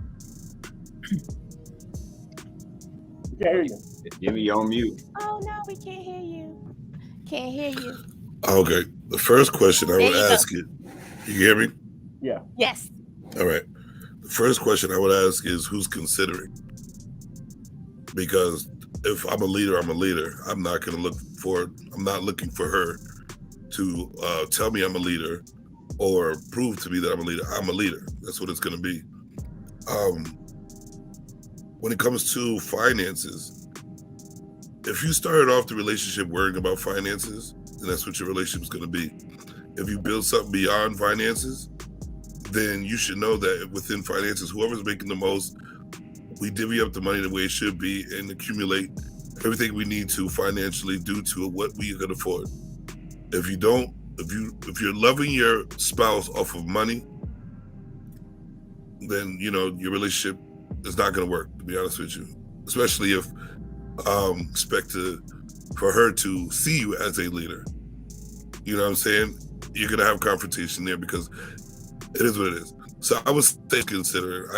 We can't hear you. Jimmy, you're on mute. Oh no, we can't hear you. Can't hear you. Okay. The first question I There would you go. ask you hear me? Yeah. Yes. All right. The first question I would ask is who's considering? Because if I'm a leader, I'm a leader. I'm not looking for her to tell me I'm a leader or prove to me that I'm a leader. I'm a leader. That's what it's going to be. When it comes to finances, if you started off the relationship worrying about finances, then that's what your relationship is going to be. If you build something beyond finances, then you should know that within finances, whoever's making the most, we divvy up the money the way it should be and accumulate everything we need to financially due to what we can afford. If you're loving your spouse off of money, then your relationship is not going to work, to be honest with you. Especially if expect for her to see you as a leader. You know what I'm saying? You're going to have confrontation there because it is what it is. So I would say I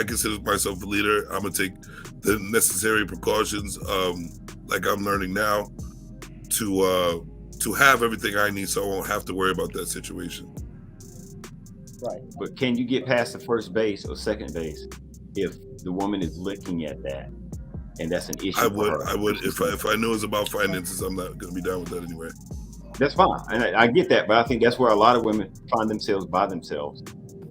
consider myself a leader. I'm going to take the necessary precautions, like I'm learning now, to have everything I need so I won't have to worry about that situation. Right. But can you get past the first base or second base if the woman is looking at that, and that's an issue? I for would. her? I would. If I knew it was about finances, I'm not going to be down with that anyway. That's fine, and I get that, but I think that's where a lot of women find themselves by themselves,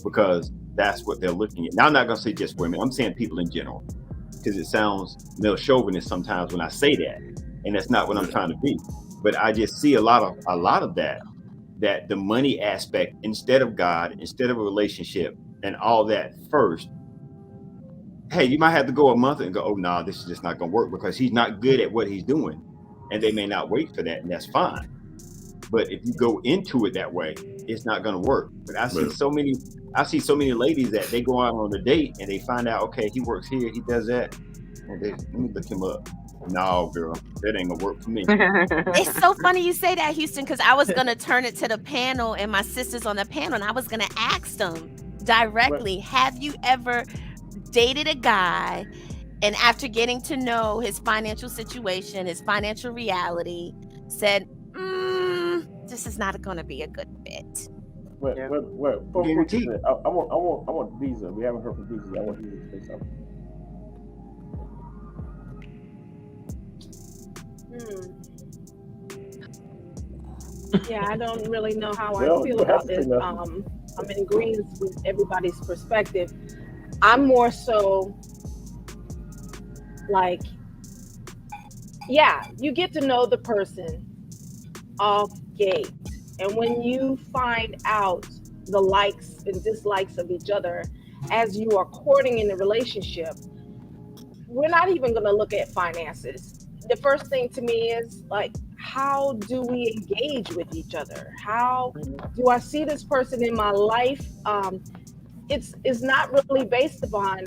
because that's what they're looking at. Now, I'm not going to say just women. I'm saying people in general, because it sounds male chauvinist sometimes when I say that, and that's not what I'm trying to be. But I just see a lot of that the money aspect, instead of God, instead of a relationship and all that first. Hey, you might have to go a month and go, oh no, this is just not going to work because he's not good at what he's doing, and they may not wait for that, and that's fine. But if you go into it that way, it's not going to work. But I see so many ladies that they go out on a date and they find out, okay, he works here, he does that, and they let me look him up. No, girl, that ain't gonna work for me. It's so funny you say that, Houston, because I was gonna turn it to the panel and my sisters on the panel, and I was gonna ask them directly, have you ever dated a guy and after getting to know his financial situation, his financial reality, said, this is not gonna be a good fit? Well, I want Visa. We haven't heard from Visa. I want Visa to say something. Yeah, I don't really know how I feel about this. I'm in agreement with everybody's perspective. I'm more so like, yeah, you get to know the person off gate. And when you find out the likes and dislikes of each other as you are courting in the relationship, we're not even going to look at finances. The first thing to me is like, how do we engage with each other? How do I see this person in my life? It's not really based upon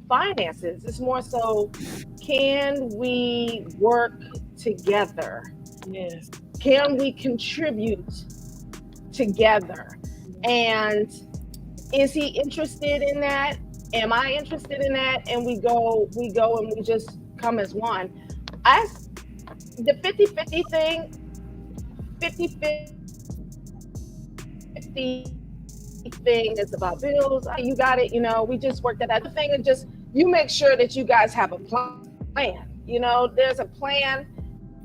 finances. It's more so, can we work together? Yes. Can we contribute together? And is he interested in that? Am I interested in that? And we go and we just come as one. The 50-50 thing, 50-50 thing is about bills. Oh, you got it, we just worked that out. The thing is just, you make sure that you guys have a plan. There's a plan,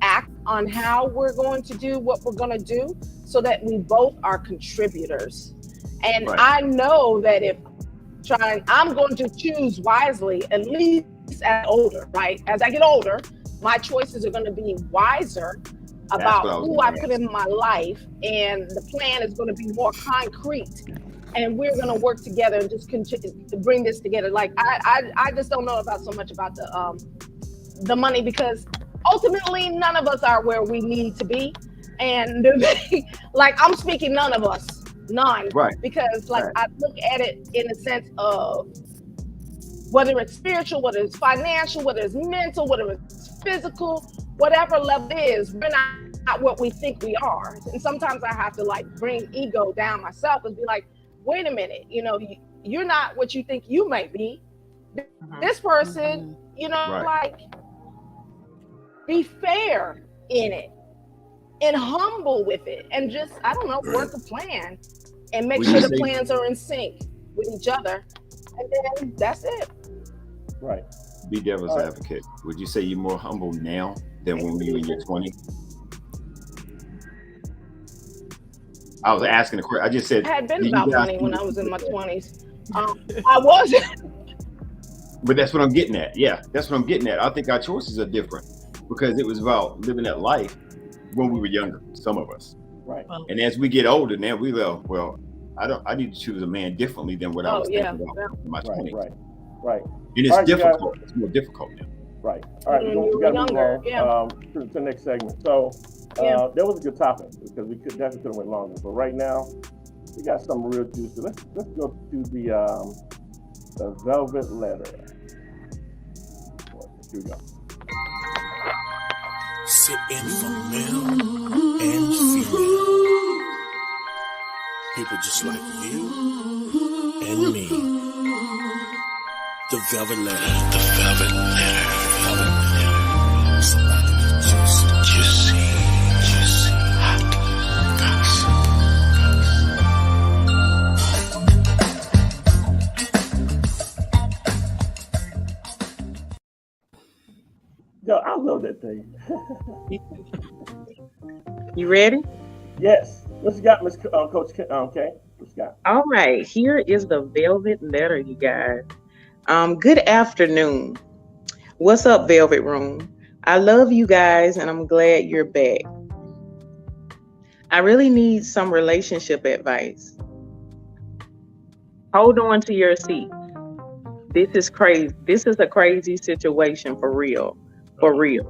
act on how we're going to do what we're going to do so that we both are contributors. And right. I know that I'm going to choose wisely, at least as older, right? As I get older, my choices are going to be wiser about who I put in my life, and the plan is going to be more concrete, and we're going to work together and just continue to bring this together. Like I just don't know about so much about the money, because ultimately none of us are where we need to be, and like I'm speaking none of us, none, right? Because like I look at it in the sense of whether it's spiritual, whether it's financial, whether it's mental, whether it's physical, whatever level it is, we're not what we think we are. And sometimes I have to like bring ego down myself and be like, wait a minute, you're not what you think you might be. This person, like, be fair in it and humble with it, and just, I don't know, work a plan and make sure the plans are in sync with each other. And then that's it. Right. Be devil's advocate. Would you say you're more humble now than when you were in your 20s? I was asking a question. I just said I had been about money when I was in my 20s. I wasn't. But that's what I'm getting at. Yeah, that's what I'm getting at. I think our choices are different because it was about living that life when we were younger, some of us. Right. And as we get older, now we go, well, I need to choose a man differently than what I was thinking about in my 20s. Right. And it's difficult. It's more difficult now. Right. All right. We got to move on to the next segment. So that was a good topic because we definitely could have went longer. But right now, we got some real juice. So let's go to the Velvet Letter. Here we go. Sitting for male and female. People just like you and me. The Velvet Letter. The Velvet Letter. Velvet Letter. Somebody that's juicy, hot, gossip. Yo, I love that thing. You ready? Yes. What you got, Miss Coach Kay? What you got? All right, here is the velvet letter, you guys. Good afternoon. What's up, Velvet Room? I love you guys, and I'm glad you're back. I really need some relationship advice. Hold on to your seat. This is crazy. This is a crazy situation for real. For real.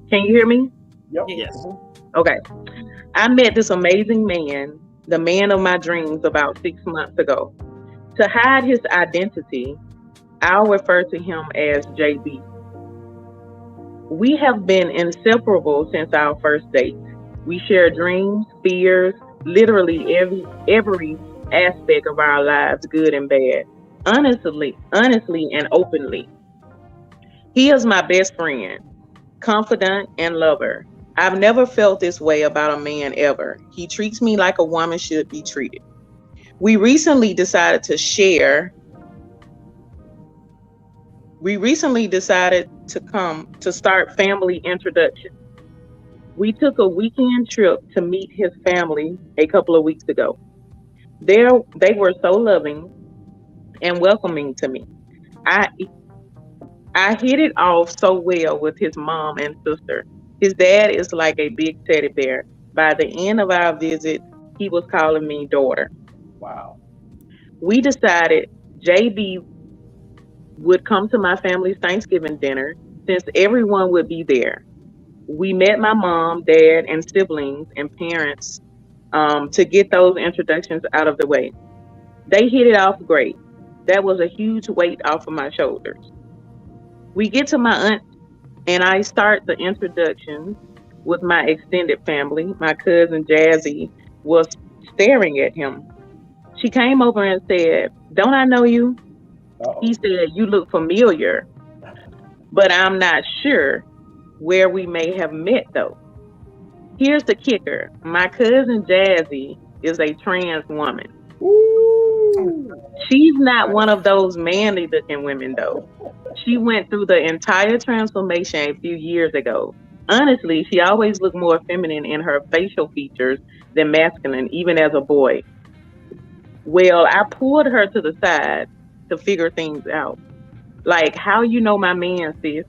Can you hear me? Yep. Yes. Okay. I met this amazing man, the man of my dreams, about 6 months ago. To hide his identity, I'll refer to him as JB. We have been inseparable since our first date. We share dreams, fears, literally every aspect of our lives, good and bad, honestly and openly. He is my best friend, confidant, and lover. I've never felt this way about a man ever. He treats me like a woman should be treated. We recently decided to start family introduction. We took a weekend trip to meet his family a couple of weeks ago. They were so loving and welcoming to me. I hit it off so well with his mom and sister. His dad is like a big teddy bear. By the end of our visit, he was calling me daughter. Wow. We decided JB would come to my family's Thanksgiving dinner since everyone would be there. We met my mom, dad, and siblings and parents to get those introductions out of the way. They hit it off great. That was a huge weight off of my shoulders. We get to my aunt and I start the introductions with my extended family. My cousin Jazzy was staring at him. She came over and said, "Don't I know you?" Uh-oh. He said, "You look familiar, but I'm not sure where we may have met though." Here's the kicker. My cousin Jazzy is a trans woman. Ooh. She's not one of those manly looking women though. She went through the entire transformation a few years ago. Honestly, she always looked more feminine in her facial features than masculine, even as a boy. Well, I pulled her to the side to figure things out. Like, how you know my man, sis?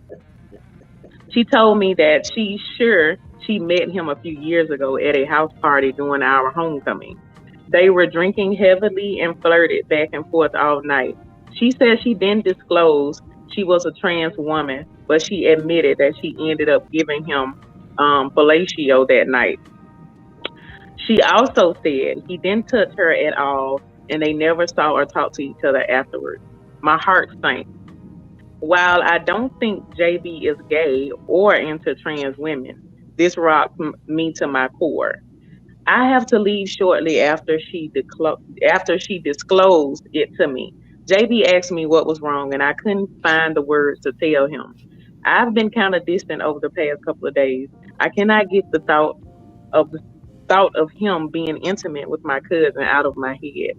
She told me that she's sure she met him a few years ago at a house party during our homecoming. They were drinking heavily and flirted back and forth all night. She said she didn't disclose she was a trans woman, but she admitted that she ended up giving him fellatio that night. She also said he didn't touch her at all and they never saw or talked to each other afterwards. My heart sank. While I don't think JB is gay or into trans women, this rocked me to my core. I have to leave shortly after she disclosed it to me. JB asked me what was wrong, and I couldn't find the words to tell him. I've been kind of distant over the past couple of days. I cannot get the thought of him being intimate with my cousin out of my head.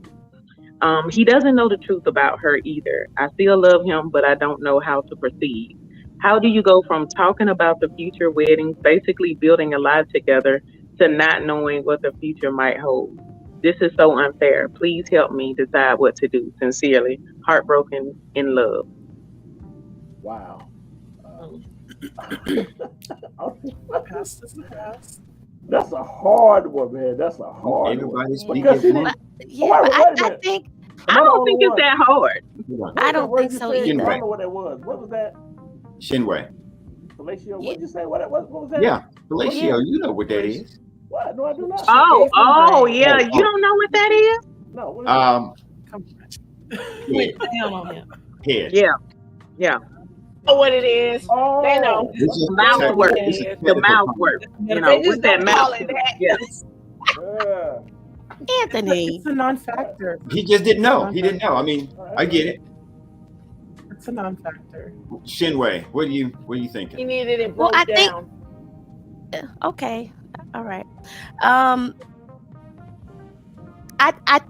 He doesn't know the truth about her either. I still love him, but I don't know how to proceed. How do you go from talking about the future weddings, basically building a life together, to not knowing what the future might hold? This is so unfair. Please help me decide what to do. Sincerely, Heartbroken in Love. Wow. Pass this pass. That's a hard one, man. That's a hard Everybody one. speak Because- his name. Yeah, but I think I don't think it's that hard. I don't think so I either. don't know what that was. What was that? Shinway. Fellatio? What did you say? What was that? Yeah, fellatio. You know what that is. What? No, I do not. Oh, yeah. You don't know what that is? No. What is Head. Down on him. Head. Yeah. Know what it is? Oh. They know. This is Mouth technical- work. this is The technical mouth term. work. You They know, just with that don't call mouth. it that. Yeah. Yeah. Anthony. It's a non-factor. He just didn't know. He didn't know. I mean, I get it. It's a non-factor. Shinway, what are you He thinking? needed it Well, broke I think- down. Okay. All right. I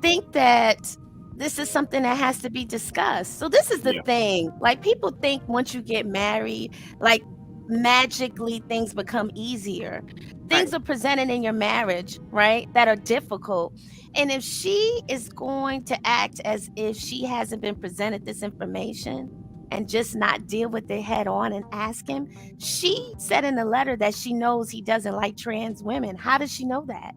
think that this is something that has to be discussed. So this is the Yeah. thing. Like, people think once you get married, like magically things become easier. Things are presented in your marriage, right, that are difficult. And if she is going to act as if she hasn't been presented this information and just not deal with it head on and ask him, she said in the letter that she knows he doesn't like trans women. How does she know that?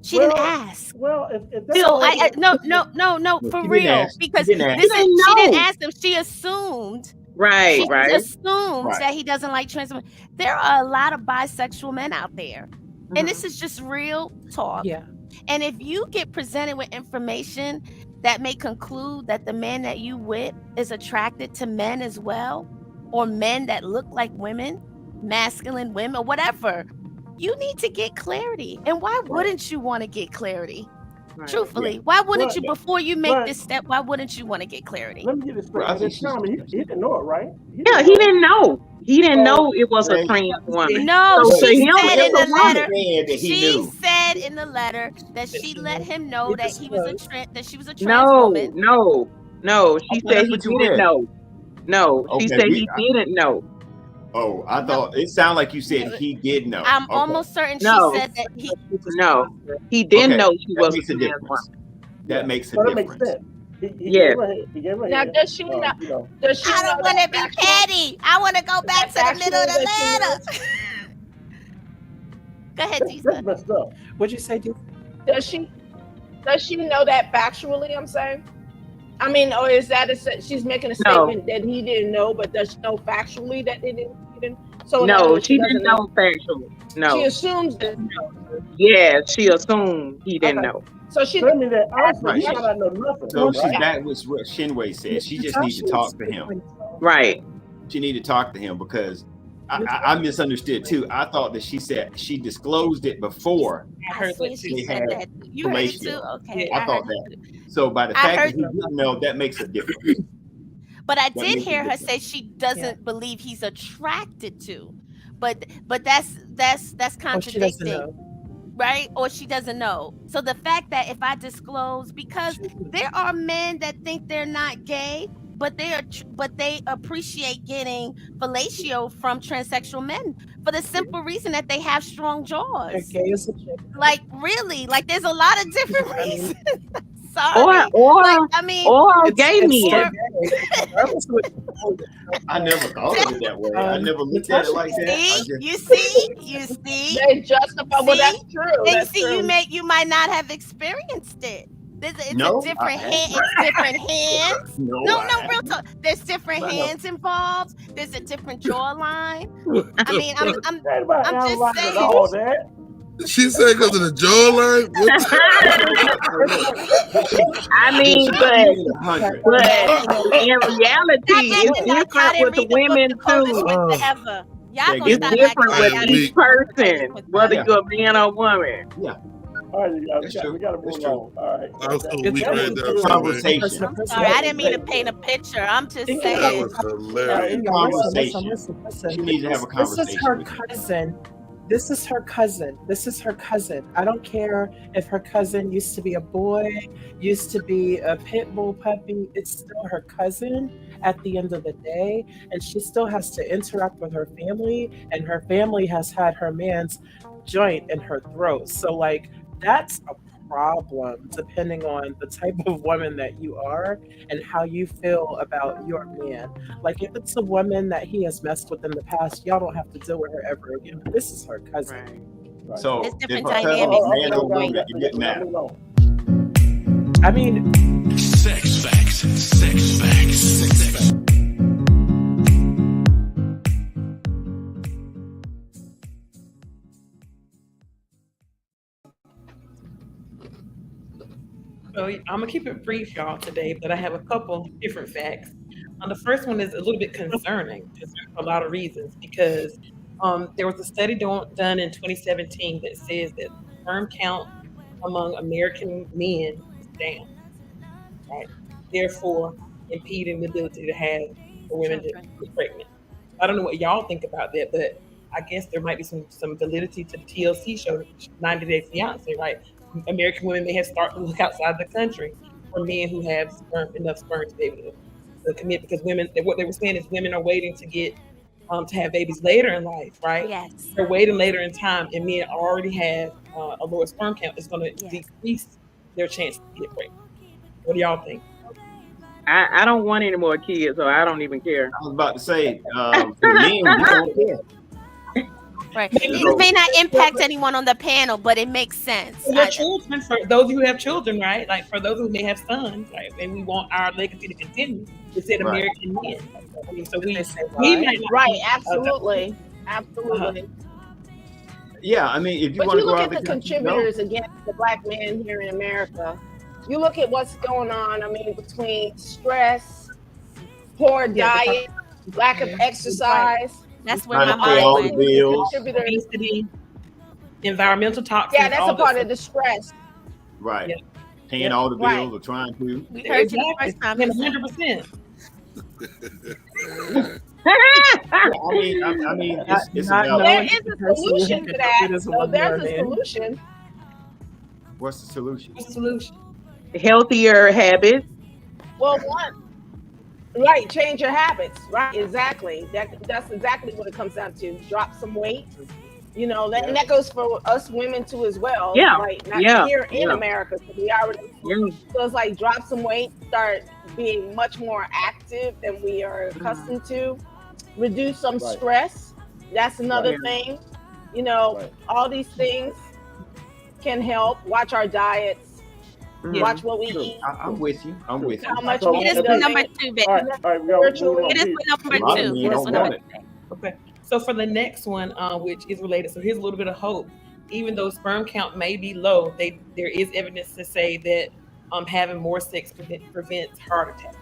She didn't ask. Well, if that's So already- no, Well, for she didn't real, ask. because She didn't this ask. is, She she didn't didn't know. ask him. She assumed. Right, She right. assumes Right. that he doesn't like trans women. There are a lot of bisexual men out there, and Mm-hmm. this is just real talk. Yeah. And if you get presented with information that may conclude that the man that you with is attracted to men as well, or men that look like women, masculine women, or whatever, you need to get clarity. And why wouldn't you want to get clarity? Right. Truthfully, why wouldn't But- you, before you make but- this step, why wouldn't you want to get clarity? Let me get this straight. Well, I At think this she's- time, he didn't know it, right? Yeah, he didn't know. He didn't Oh, know it was a yeah. trans woman. No, So to she him, said in it's a the woman. letter. Said that he She knew. said in the letter that she let him know He that he was a disclosed. that she was a trans No, woman. no, no. She Okay, said that's he what you didn't read. know. No, she Okay, said we- he didn't know. Oh, I thought it sounded like you said he did know. I'm Okay. almost certain No. she said that he. No, he didn't Okay, know she that was a makes a trans difference. woman. That makes a So that makes difference. sense. He Yeah. gave her a- he gave her a Now, hand, does she you know. Does she I know don't want to that be factual? petty. I want to go back to the middle of the Factual letter. Go ahead, That's Tisa. messed up. What'd you say, Duke? Does she know that factually? I'm saying. I mean, or is that she's making a No. statement that he didn't know, but does she know factually that he didn't? So in other No, words, she doesn't didn't know factually. She No. assumes that. Yeah, she assumed he didn't Okay. know. So she. Tell me that honestly, Right. he might not know nothing. So right? she's back with what Shinwei said. She just needs to talk to him. Right. She need to talk to him because I misunderstood too. I thought that she said she disclosed it before. I heard swear that she they said had that. You heard it too? fellatio. Okay. I thought heard that. it too. So by the I fact that heard- he didn't know, that makes a difference. But I That did makes a hear her difference. say she doesn't believe he's attracted to. But that's Oh, she doesn't contradicting. know. Right? Or she doesn't know. So the fact that if I disclose, because there are men that think they're not gay, but they appreciate getting fellatio from transsexual men for the simple reason that they have strong They're jaws. gay as a chick. Like really, like there's a lot of different reasons. Sorry. Or Like, I mean, gay It's men. still gay, regardless of what- I never thought of it that way. I never looked at it like that. I see, just- you see. They justify. Well, See? that's true. And That's see, true. you might not have experienced it. It's No, a different I hand. It's different hands. No, No, real talk. There's different I know. hands involved. There's a different jawline. I mean, I'm Ain't about I'm Al just Roker and saying. all that. She said because of the jawline. I mean, $100. but in reality, it's different with the women too. Forever. Y'all gonna It's stop different acting with like each y'all person, whether Yeah. you're a man or woman. All right, That's true. we gotta move That's true. on. All right. I was so That weak was right good. there. Conversation. I'm sorry, I didn't mean to paint a picture. I'm just Think That saying. was hilarious. Conversation. She needs to have a This is conversation her with him. cousin. This is her cousin. This is her cousin. I don't care if her cousin used to be a boy, used to be a pit bull puppy. It's still her cousin at the end of the day. And she still has to interact with her family. And her family has had her man's joint in her throat. So, like, that's a problem depending on the type of woman that you are and how you feel about your man. Like if it's a woman that he has messed with in the past, y'all don't have to deal with her ever again. But this is her cousin. So It's if different her cousin dynamics. was man or woman, it didn't matter. I mean, Sex facts. Sex facts. Sex facts. So I'm gonna keep it brief, y'all, today, but I have a couple different facts. The first one is a little bit concerning for a lot of reasons because there was a study done in 2017 that says that sperm count among American men is down, right? Therefore, impeding the ability to have for women to get pregnant. I don't know what y'all think about that, but I guess there might be some validity to the TLC show, 90 Day Fiance, right? American women may have started to look outside the country for men who have enough sperm to be able to commit because women, what they were saying is women are waiting to get to have babies later in life, right? Yes. They're waiting later in time, and men already have a lower sperm count. It's going to decrease their chance to get pregnant. What do y'all think? I don't want any more kids, so I don't even care. I was about to say, for men, we don't care. Right. It may not impact anyone on the panel, but it makes sense. For your children, for those who have children, right? Like for those who may have sons, right? And we want our legacy to continue. We said American men. I mean, so we might not Right, be- absolutely. Absolutely. Yeah, I mean, if you But want you to go look out at the the country, contributors against the black man here in America. You look at what's going on, I mean, between stress, poor diet, lack of exercise. That's where my mind went. Obesity, environmental toxins. Yeah, that's all a part that of the stress. right? Yeah. Paying Yeah. all the bills Right. or trying to. We heard you the first time. 100%. I mean, it's about There is a solution to that. So there's a solution. what's the solution? What's the solution? Healthier habits. Well, one, right, change your habits, right? Exactly. That's exactly what it comes down to. Drop some weight. You know, and that goes for us women too as well. Yeah. Like not Yeah. here in Yeah. America, so we already. So it's like drop some weight, start being much more active than we are accustomed to. Reduce some Right. stress. That's another Right. thing. You know, Right. all these things can help. Watch our diets. Watch what we True. eat. I'm with you. I'm with you. How much So, we It is eat. for number two, baby. All right, we got to move on. It is for A number lot of two. men It is don't for number want it. Okay. So for the next one, which is related, so here's a little bit of hope. Even though sperm count may be low, there is evidence to say that having more sex prevents heart attack.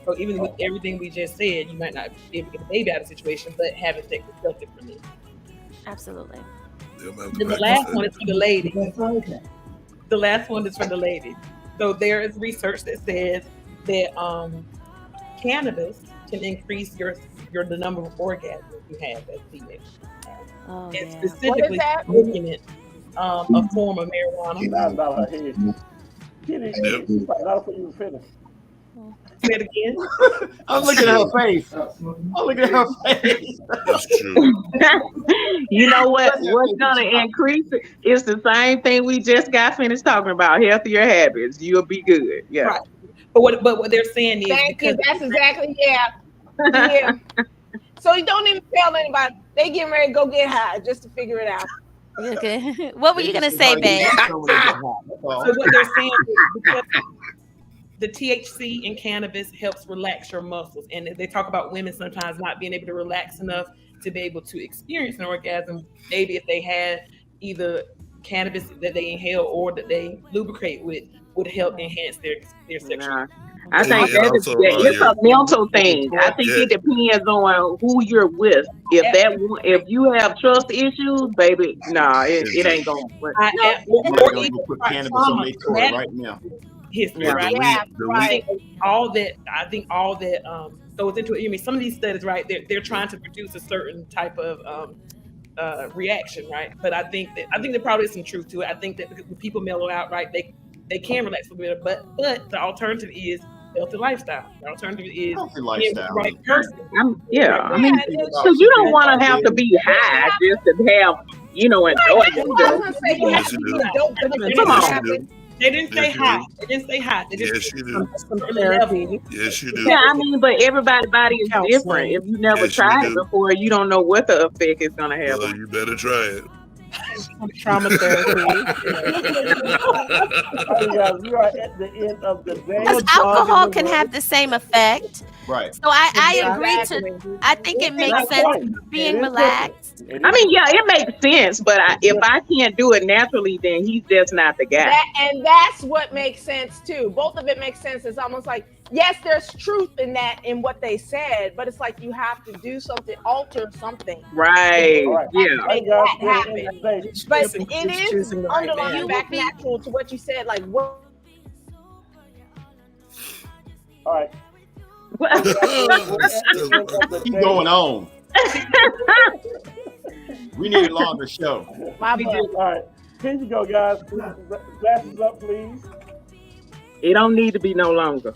So even with everything we just said, you might not be able to get a baby out of the situation, but having sex is healthy for men. Absolutely. Then the last one is for the ladies. The last one is for the ladies. So there is research that says that cannabis can increase the number of orgasms you have as females. Oh, And yeah. What is specifically that? looking at a form of marijuana. Not about her head. Kitty, not for you to finish. Say it again. I'm looking at her face. I'm looking at her face. That's true. You know what's gonna increase it? It's the same thing we just got finished talking about. Healthier habits. You'll be good. Yeah. Right. But what they're saying is Thank you. because That's exactly yeah. So you don't even tell anybody. They getting ready to go get high just to figure it out. Okay. What were you gonna say, babe? So what they're saying is because the THC in cannabis helps relax your muscles, and they talk about women sometimes not being able to relax enough to be able to experience an orgasm. Maybe if they had either cannabis that they inhale or that they lubricate with, would help enhance their sexual. I think And it's also, it's yeah. a mental thing. I think it depends on who you're with. If you have trust issues, baby, nah, it ain't gonna work. I'm gonna put cannabis on their toy right now. History, Yeah, right? the weed- the I think all that goes into it. I mean, some of these studies, right? They're trying to produce a certain type of reaction, right? But I think there probably is some truth to it. I think that when people mellow out, right, they can relax a little bit. But the alternative is healthy lifestyle. The alternative is Healthy being lifestyle. the right person. I mean, because you don't want to have to be high just to have, enjoy I was yourself. gonna say you have to be dope, but Come you on. have to- They didn't say Yes, you high. do. They didn't say high. They just Yes, you do. some level. Yes, you do. Yeah, I mean, but everybody's body is different. If you never Yes, you tried it do. before, you don't know what the effect it's gonna have. Well, you better try it. Trauma therapy. Hey, guys, we are at the end of the day. Because alcohol can have the same effect. Right. So I agree to. I think it makes sense being relaxed. I mean, yeah, it makes sense, but if I can't do it naturally, then he's just not the guy. and that's what makes sense too. Both of it makes sense. It's almost like, yes, there's truth in that in what they said, but it's like you have to do something, alter something. Right. All right. Yeah. Make Hey, guys, that we're at the happen. end of the day. But Choosing- it is choosing the right underlying man. back natural to what you said. Like what? All right. Keep going on. We need a longer show. My All butt. right. Here you go, guys. Glasses up, please. It don't need to be no longer.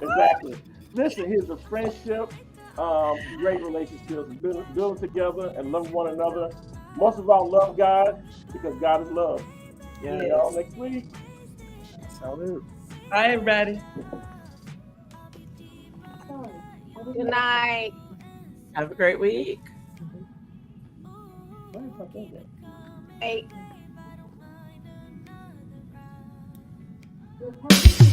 Exactly. Listen, here's a friendship great relationships, build together and love one another. Most of all, love God because God is love. Yes. See y'all next week. Salute. Bye, everybody. Sorry. Good night. Have a great week. Hey. Your party